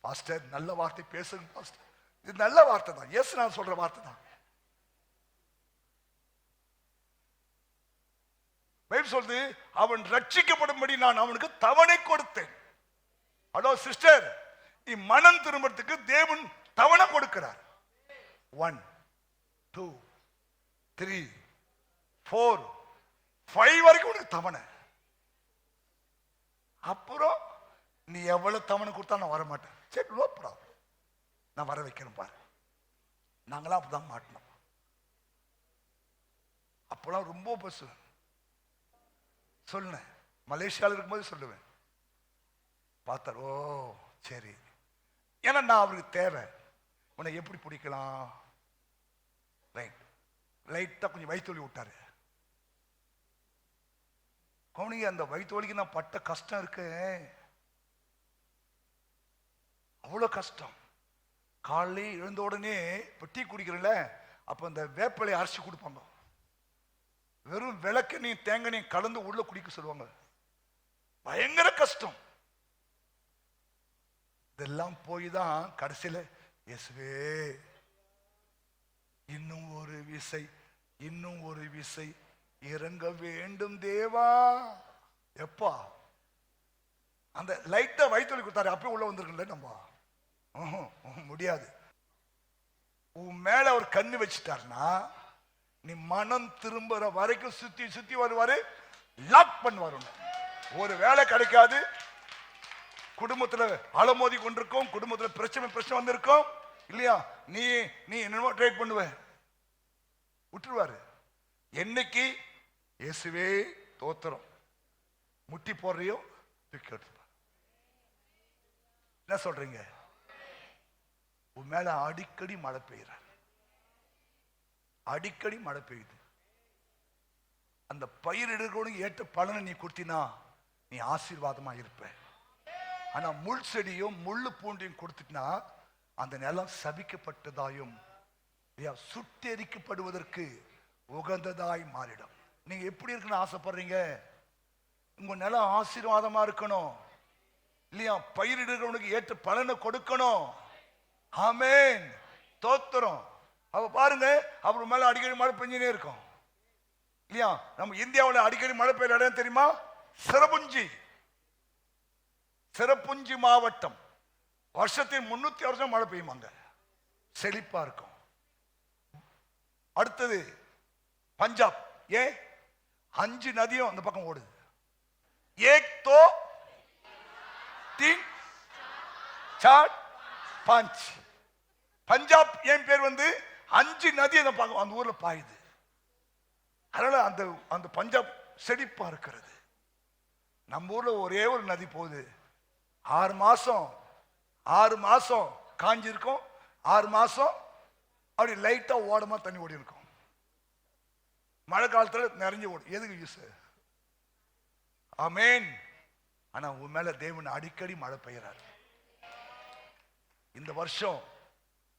பாஸ்டர் நல்ல வார்த்தை பேசுங்க பாஸ்டர், இது நல்ல வார்த்தை தான், எஸ் நான் சொல்ற வார்த்தை தான். பைபிள் சொல்லுது, அவன் ரட்சிக்கப்படும்படி நான் அவனுக்கு தவணை கொடுத்தேன். அடோ சிஸ்டர், நீ மனம் திரும்பறதுக்கு தேவன் தவணை கொடுக்கிறார். 1 2 3 4 5 வரைக்கும் உனக்கு தவணை. அப்புறம் நீ எவ்வளவு தவணை கொடுத்தா நான் வர மாட்டேன், சரி நோ ப்ராப்ளம், நான் வர வைக்கிறேன் பாரு. நாங்களாம் அப்படிதான் மாட்டினோம். அப்பெல்லாம் ரொம்ப பேசுவேன், சொன்னேன், மலேசியாவில் இருக்கும்போது சொல்லுவேன். பார்த்தார், ஓ சரி, ஏன்னா நான் அவருக்கு தேவை. உன்னை எப்படி பிடிக்கலாம், லைட்டா கொஞ்சம் வயிற்று விட்டாரு. கவனிங்க, அந்த வயிற்று வலிக்கு நான் பட்ட கஷ்டம் இருக்கு, அவ்வளோ கஷ்டம். காலையில் எழுந்த உடனே இப்போ டீ குடிக்கிறேன்ல, அப்போ அந்த வேப்பிலையை அரைச்சி கொடுப்பாங்க, வெறும் விளக்கெண்ணையும் தேங்காயும் கலந்து உள்ள குடிக்க சொல்லுவாங்க, பயங்கர கஷ்டம். இதெல்லாம் போய் தான் கடைசியில் இயேசுவே இன்னும் ஒரு விசை, இன்னும் ஒரு விசை இறங்க வேண்டும் தேவா. எப்பா அந்த லைட்டா வயிற்று கொடுத்தாரு, அப்பயும் உள்ள வந்திருக்கல, நம்ம முடியாது. உன் மேல அவர் கண்ணு வச்சுட்டாருன்னா நீ மனம் திரும்புற வரைக்கும் சுத்தி சுத்தி வருவாரு, லாக் பண்ணுவாரு. ஒரு வேலை கிடைக்காது, குடும்பத்துல அலமோதி கொண்டிருக்கோம், குடும்பத்துல பிரச்சனை வந்திருக்கோம் இல்லையா, நீ என்னமோ ட்ரை பண்ணுவ, விட்டுருவாரு. என்னைக்கு இயேசுவே தோத்திரம் முட்டி போடுறியோ தூக்கி எடுத்துப்பார். என்ன சொல்றீங்க? உன் மேல அடிக்கடி மழை பெய்யுற, அடிக்கடி மழை பெய்யுது. அந்த பயிர் எடுக்கிறவனுக்கு ஏற்ற பலனை நீ கொடுத்தினா நீ ஆசீர்வாதமா இருப்ப. ஆனா முள் செடியும் முள்ளு பூண்டையும் கொடுத்துட்டா அந்த நிலம் சபிக்கப்பட்டதாயும் சுட்டெரிக்கப்படுவதற்கு உகந்ததாய் மாறிடும். நீங்க எப்படி இருக்குன்னு ஆசைப்படுறீங்க? உங்க நிலம் ஆசீர்வாதமா இருக்கணும் இல்லையா, பயிரிடுகிறவனுக்கு ஏற்ற பலனை கொடுக்கணும். ஆமென், தோத்திரம். அவ பாருங்க, அவர் மேல அடிக்கடி மழை பெஞ்சினே இருக்கும் இல்லையா. நம்ம இந்தியாவில் அடிக்கடி மழை பெய்யுற இடம் தெரியுமா? சிறப்புஞ்சி மாவட்டம். வருஷத்தின் 360 மழை பெய்யுமாங்க, செழிப்பா இருக்கும். அடுத்தது பஞ்சாப். ஏன்? 5 நதியும் அந்த பக்கம் ஓடுது. ஏக் தோ தீன் சார் பஞ்ச். பஞ்சாப் ஏன் பேர் வந்து 5 நதி அந்த ஊர்ல பாயுது. அதனால அந்த அந்த பஞ்சாப் செழிப்பா இருக்கிறது. நம்ம ஊர்ல ஒரே ஒரு நதி போகுது, 6 மாசம் காஞ்சிருக்கும், 6 மாசம் அப்படி லைட்டா ஓடமா தண்ணி ஓடி இருக்கும். மழை காலத்துல நிறைஞ்சு ஓடும். எதுக்கு யூஸ்? ஆமேன். ஆனா உன் மேல தேவன் அடிக்கடி மழை பெய்யறாரு. இந்த வருஷம்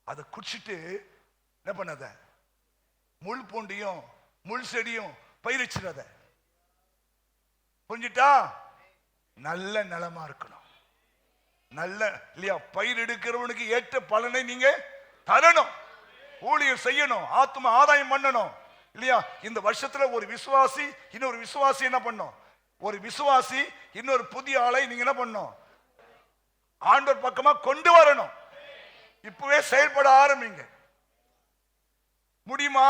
அதை குடிச்சிட்டு என்ன பண்ணாத, முள் பூண்டியும் முள் செடியும் பயிரிச்சிடாத. புரிஞ்சுட்டா? நல்ல நிலமா இருக்கணும். நல்ல இல்லையா, பயிர் எடுக்கிறவனுக்கு ஏற்ற பலனை நீங்க தரணும், ஊழியர் செய்யணும், ஆத்ம ஆதாயம் பண்ணணும் இல்லையா. இந்த வருஷத்துல ஒரு விசுவாசி இன்னொரு விசுவாசி என்ன பண்ணும், ஒரு விசுவாசி இன்னொரு புதிய ஆளை நீங்க என்ன பண்ணும், ஆண்டவர் பக்கமா கொண்டு வரணும். இப்பவே செயல்பட ஆரம்பிங்க. முடியுமா?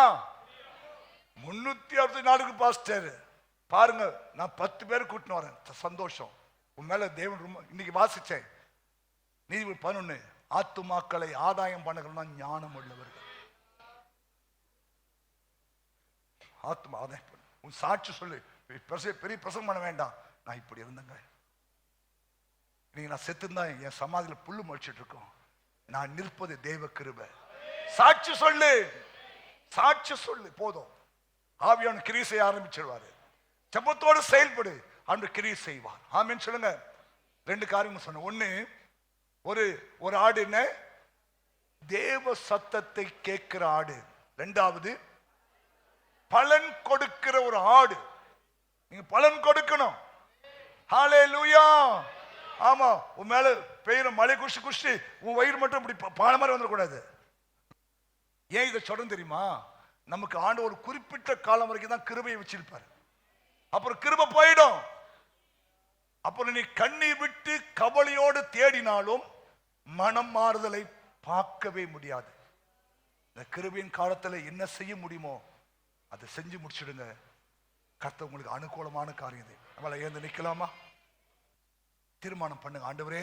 364 பாஸ்டர் பாருங்க, நான் 10 பேர் கூட்டின்னு வரேன். சந்தோஷம். உன் மேல தேவன் ரொம்ப. இன்னைக்கு வாசிச்சேன் நீதிபதி 11, ஆத்துமாக்களை ஆதாயம் பண்ணுகிறோம்னா ஞானம் உள்ளவர்கள். ஆத்மா ஆதாயம் பண்ணு. உன் சாட்சி சொல்லு. பெரிய பிரசங்கம் பண்ண வேண்டாம். நான் இப்படி இருந்தேங்க, நீங்க நான் செத்துந்தா என் சமாதியில புல்லு முளைச்சிட்டு இருக்கோம், நான் நிற்பது தேவ கிருபை. சாட்சி சொல்லு, சாட்சி சொல்லு. போதும். ஆவியான கிரியை செய்ய ஆரம்பிச்சிடுவாரு. ஜெபத்தோடு செயல்படு, ஆண்டவர் கிரியை செய்வார். ஆமென் சொல்லுங்க. 2 காரியமும் சொன்ன. ஒண்ணு, ஒரு ஆடு என்ன, தேவ சத்தத்தை கேட்கிற ஆடு. 2வது பலன் கொடுக்கிற ஒரு ஆடு. நீங்க பலன் கொடுக்கணும். ஹல்லேலூயா. ஆமா, உன் மேல பெய்யுற மழை குஷி குஷி உன் வயிறு மட்டும் இப்படி பானை மாதிரி வந்துடக்கூடாது. ஏன் இதை சொல்றேன் தெரியுமா? நமக்கு ஆண்டு ஒரு குறிப்பிட்ட காலம் வரைக்கும் தான் கிருபையை வச்சிருப்பாரு. அப்புறம் கிருபை போயிடும். அப்புறம் நீ கண்ணீர் விட்டு கவலையோடு தேடினாலும் மனம் மாறுதலை பார்க்கவே முடியாது. இந்த கிருபையின் காலத்துல என்ன செய்ய முடியுமோ அதை செஞ்சு முடிச்சிடுங்க. கர்த்தர் உங்களுக்கு அனுகூலமான காரியம். நம்மள ஏந்து நிக்கலாமா? தீர்மானம் பண்ணுங்க. ஆண்டவரே,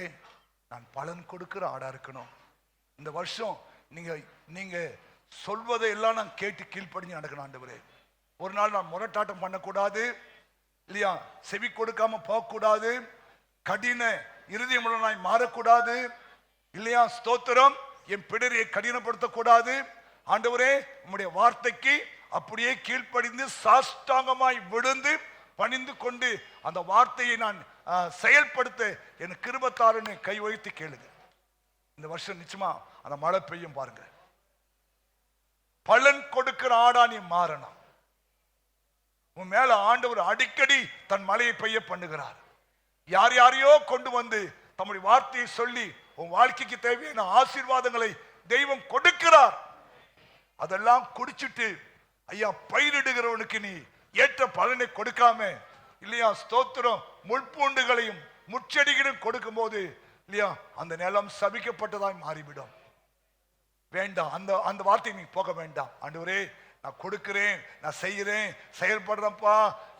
நான் பலன் கொடுக்கிற ஆடா இருக்கணும். இந்த வருஷம் நீங்க சொல்வதை எல்லாம் நான் கேட்டு கீழ்ப்படிஞ்சு நடக்கணும். ஆண்டவரே, ஒரு நாள் நான் முரட்டாட்டம் பண்ணக்கூடாது இல்லையா, செவி கொடுக்காம போகக்கூடாது, கடின இருதயமுள்ளவனாய் மாறக்கூடாது இல்லையா. ஸ்தோத்திரம். என் பிடரியை கடினப்படுத்தக்கூடாது. ஆண்டவரே, உம்முடைய வார்த்தைக்கு அப்படியே கீழ்ப்படிந்து சாஷ்டாங்கமாய் விழுந்து பணிந்து கொண்டு அந்த வார்த்தையை நான் செயல்படுத்த என் கிருபைத்தாருன்னு கை வைத்து கேளுங்க. இந்த வருஷம் நிச்சயமா அந்த மழை பெய்யும் பாருங்க. பலன் கொடுக்கிற ஆடா நீ மாறணும். உன் மேல ஆண்டவர் அடிக்கடி தன் மழையை பெய்ய பண்ணுகிறார். யார் யாரையோ கொண்டு வந்து தம்முடைய வார்த்தையை சொல்லி உன் வாழ்க்கைக்கு தேவையான ஆசீர்வாதங்களை தெய்வம் கொடுக்கிறார். அதெல்லாம் குடிச்சிட்டு ஐயா பயிரிடுகிறவனுக்கு நீ ஏற்ற பலனை கொடுக்காம இல்லையா, ஸ்தோத்திரம், முள்பூண்டுகளையும் முச்செடிகளையும் கொடுக்கும் போது இல்லையா, அந்த நிலம் சபிக்கப்பட்டதாய் மாறிவிடும். வேண்டாம், அந்த வார்த்தை நீ போக வேண்டாம். ஆண்டவரே, நான் கொடுக்கிறேன், நான் செய்கிறேன், செயல்படுறப்பா,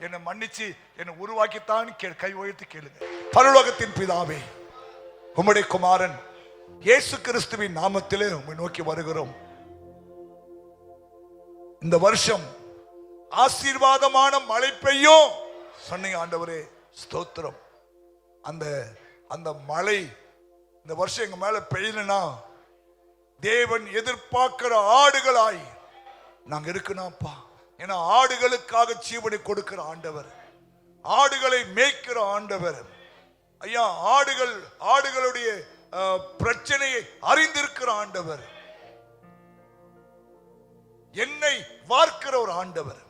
என்னை மன்னிச்சு என்னை உருவாக்கித்தான் கை உயர்த்தி கேளுங்க. பரலோகத்தின் பிதாவே, உம்முடைய குமாரன் இயேசு கிறிஸ்துவின் நாமத்திலே உம்மை நோக்கி வருகிறோம். இந்த வருஷம் ஆசீர்வாதமான மழை பெய்யும் சொன்னீங்க ஆண்டவரே, ஸ்தோத்திரம். அந்த மழை இந்த வருஷம் எங்க மேல பெய்யலனா தேவன் எதிர்பார்க்கிற ஆடுகளாய் நாங்க இருக்கணும்ப்பா. ஏன்னா ஆடுகளுக்காக ஜீவனை கொடுக்கிற ஆண்டவர், ஆடுகளை மேய்க்கிற ஆண்டவர். ஐயா, ஆடுகளுடைய பிரச்சனையை அறிந்திருக்கிற ஆண்டவர், என்னை வார்க்கிற ஒரு ஆண்டவர்.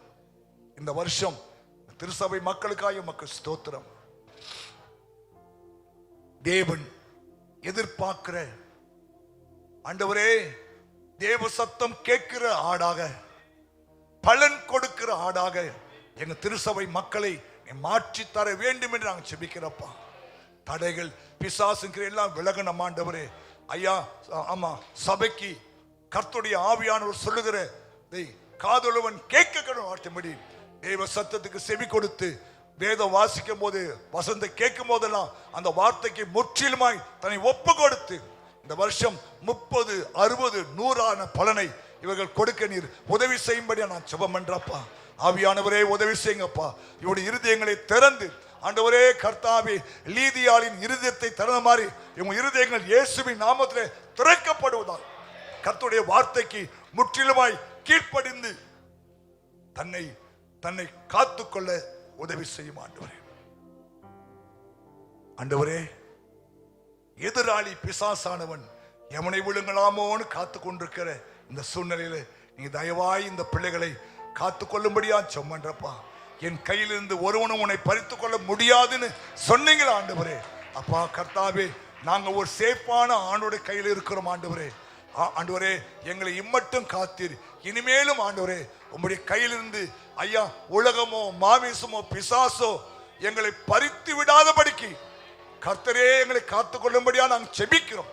இந்த வருஷம் திருசபை மக்களுக்காக உமக்கு ஸ்தோத்திரம். தேவன் எதிர்பார்க்கிற ஆண்டவரே, தேவ சத்தம் கேட்கிற ஆடாக, பலன் கொடுக்கிற ஆடாக எங்க திருசபை மக்களை மாற்றி தர வேண்டும் என்று நாங்கள் செபிக்கிறப்பா. தடைகள் பிசாசுங்கிற எல்லாம் விலகணும் ஆண்டவரே. ஐயா, ஆமா, சபைக்கு கர்த்தருடைய ஆவியானவர் சொல்லுகிற காதுள்ளவன் கேட்க வார்த்தைப்படி தேவ சத்தத்துக்கு செவி கொடுத்து வேதம் வாசிக்கும் போது, வசந்த கேட்கும் போதெல்லாம் அந்த வார்த்தைக்கு முற்றிலுமாய் தன்னை ஒப்பு கொடுத்து இந்த வருஷம் 30, 60, 100 பலனை இவர்கள் கொடுக்க நீர் உதவி செய்யும்படியா நான் ஜெபம் பண்றப்பா. ஆவியானவரே உதவி செய்யுங்கப்பா. இவருடைய இருதயங்களை திறந்து ஆண்டவரே கர்த்தாவே லீதியாளின் இருதயத்தை திறந்த மாதிரி இவங்க இருதயங்கள் இயேசுவின் நாமத்திலே திறக்கப்படுவதால் கர்த்தருடைய வார்த்தைக்கு முற்றிலுமாய் கீழ்ப்படிந்து தன்னை தன்னை காத்துக்கொள்ள உதவி செய்யும் ஆண்டவரே. ஆண்டவரே எதிராளி பிசாசானவன் எவனை விழுங்கலாமோன்னு காத்து கொண்டிருக்கிற இந்த சூழ்நிலையில நீ தயவாய் இந்த பிள்ளைகளை காத்து கொள்ளும்படியா சொம்மன்றப்பா. என் கையிலிருந்து ஒருவனும் உன்னை பறித்து கொள்ள முடியாதுன்னு சொன்னீங்களா ஆண்டவரே. அப்பா கர்த்தாவே நாங்க ஒரு சேஃபான ஆண்டோட கையில் இருக்கிறோம் ஆண்டவரே. ஆண்டவரே எங்களை இம்மட்டும் காத்தீர். இனிமேலும் ஆண்டவரே உங்களுடைய கையிலிருந்து ஐயா உலகமோ மாமிசமோ பிசாசோ எங்களை பறித்து விடாதபடிக்கு கர்த்தரே எங்களை காத்து கொள்ளும்படியா நாங்கள் செபிக்கிறோம்.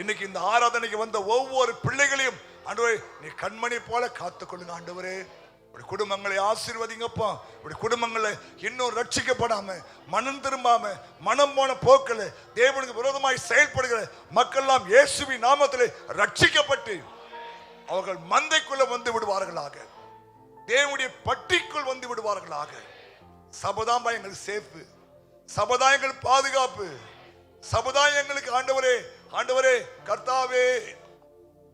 இன்னைக்கு இந்த ஆராதனைக்கு வந்த ஒவ்வொரு பிள்ளைகளையும் ஆண்டவரே நீ கண்மணி போல காத்துக்கொள்ளுங்க ஆண்டவரே. குடும்பங்களை ஆசீர்வதிங்கப்பா. குடும்பங்களை இன்னும் ரட்சிக்கப்படாம மனம் திரும்பாம மனம் போன போக்கில் தேவனுக்கு விரோதமாய் செயல்படுகிற மக்கள் எல்லாம் இயேசுவின் நாமத்திலே ரட்சிக்கப்பட்டு அவர்கள் மந்தைக்குள்ள வந்து விடுவார்களாக. தேவனுடைய பட்டிக்குள் வந்து விடுவார்களாக. சபதாம் எங்களுக்கு சேஃபு, சபதா எங்களுக்கு பாதுகாப்பு, சபதா எங்களுக்கு ஆண்டவரே ஆண்டவரே கர்த்தாவே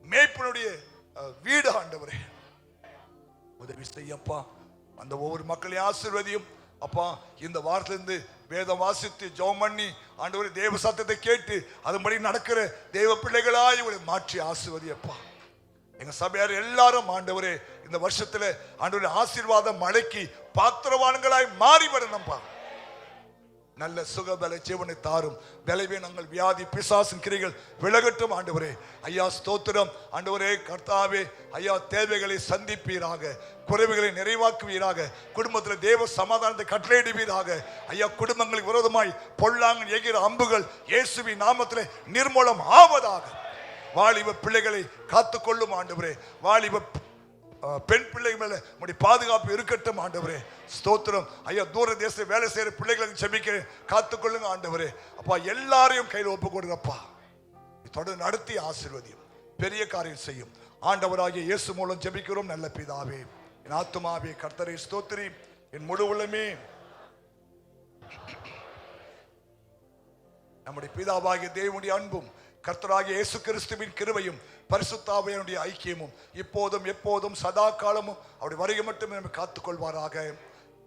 மேய்ப்பனுடைய வீடு ஆண்டவரே உதவி செய்யப்பா. அந்த ஒவ்வொரு மக்களையும் ஆசீர்வதியும் அப்பா. இந்த வாரத்திலிருந்து வேதம் வாசித்து ஜெபம் பண்ணி ஆண்டவரே தேவ சத்தத்தை கேட்டு அதுபடி நடக்கிற தேவ பிள்ளைகளாய் இவரை மாற்றி ஆசீர்வதியப்பா. எங்க சபையார் எல்லாரும் ஆண்டவரே இந்த வருஷத்துல ஆண்டவரே ஆசீர்வாத மழைக்கு பாத்திரவான்களாய் மாறி வரணும்பா. நல்ல சுகபல ஜீவனை தாரும். பலவீனங்கள் வியாதி பிசாசின் கிரிகள் விலகட்டும் ஆண்டவரே. ஐயா ஸ்தோத்திரம் ஆண்டவரே கர்த்தாவே. ஐயா தேவைகளை சந்திப்பீராக, குறைவுகளை நிறைவாக்குவீராக, குடும்பத்தில் தேவ சமாதானத்தை கட்டளையிடுவீராக. ஐயா குடும்பங்களுக்கு விரோதமாய் பொல்லாங்கன் எகிற அம்புகள் இயேசுவின் நாமத்திலே நிர்மூலம் ஆவதாக. வாலிப பிள்ளைகளை காத்துக்கொள்ளும் ஆண்டவரே. வாலிப பெண் பிள்ளைகள் மேல உங்களுடைய பாதுகாப்பு இருக்கட்டும் ஆண்டவரே. ஸ்தோத்திரம் ஐயா. தூர தேச வேலை செய்யற பிள்ளைகளுக்கு செபிக்கிறேன், காத்துக்கொள்ளுங்க ஆண்டவரே. அப்பா எல்லாரையும் கையில் ஒப்பு கொடுங்கப்பா. தொடர்ந்து நடத்தி ஆசீர்வதியும், பெரிய காரியம் செய்யும் ஆண்டவராகிய இயேசு மூலம் ஜெபிக்கிறோம் நல்ல பிதாவே. என் ஆத்துமாவே கர்த்தரை ஸ்தோத்திரி, என் முழு உள்ளமே நம்முடைய பிதாவாகிய தேவனுடைய அன்பும் கர்த்தராகிய இயேசு கிறிஸ்துவின் கிருபையும் பரிசுத்த ஆவியானுடைய ஐக்கியமும் இப்போதும் எப்போதும் சதா காலமும் அவருடைய வருகை மட்டுமே நம்ம காத்துக்கொள்வாராக.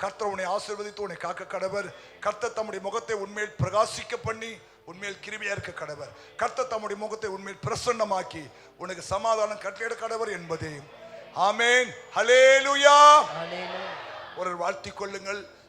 கர்த்தர் உன்னை ஆசீர்வதித்து உன்னை காக்க கடவர். கர்த்தர் தம்முடைய முகத்தை உண்மையில் பிரகாசிக்க பண்ணி உண்மையில் கிருபையா இருக்க கடவர். கர்த்தர் தம்முடைய முகத்தை உண்மையில் பிரசன்னமாக்கி உனக்கு சமாதானம் கட்டளையிட கடவர் என்பதே. ஆமென். ஹல்லேலூயா. ஒரு வாழ்த்திக் கொள்ளுங்கள்.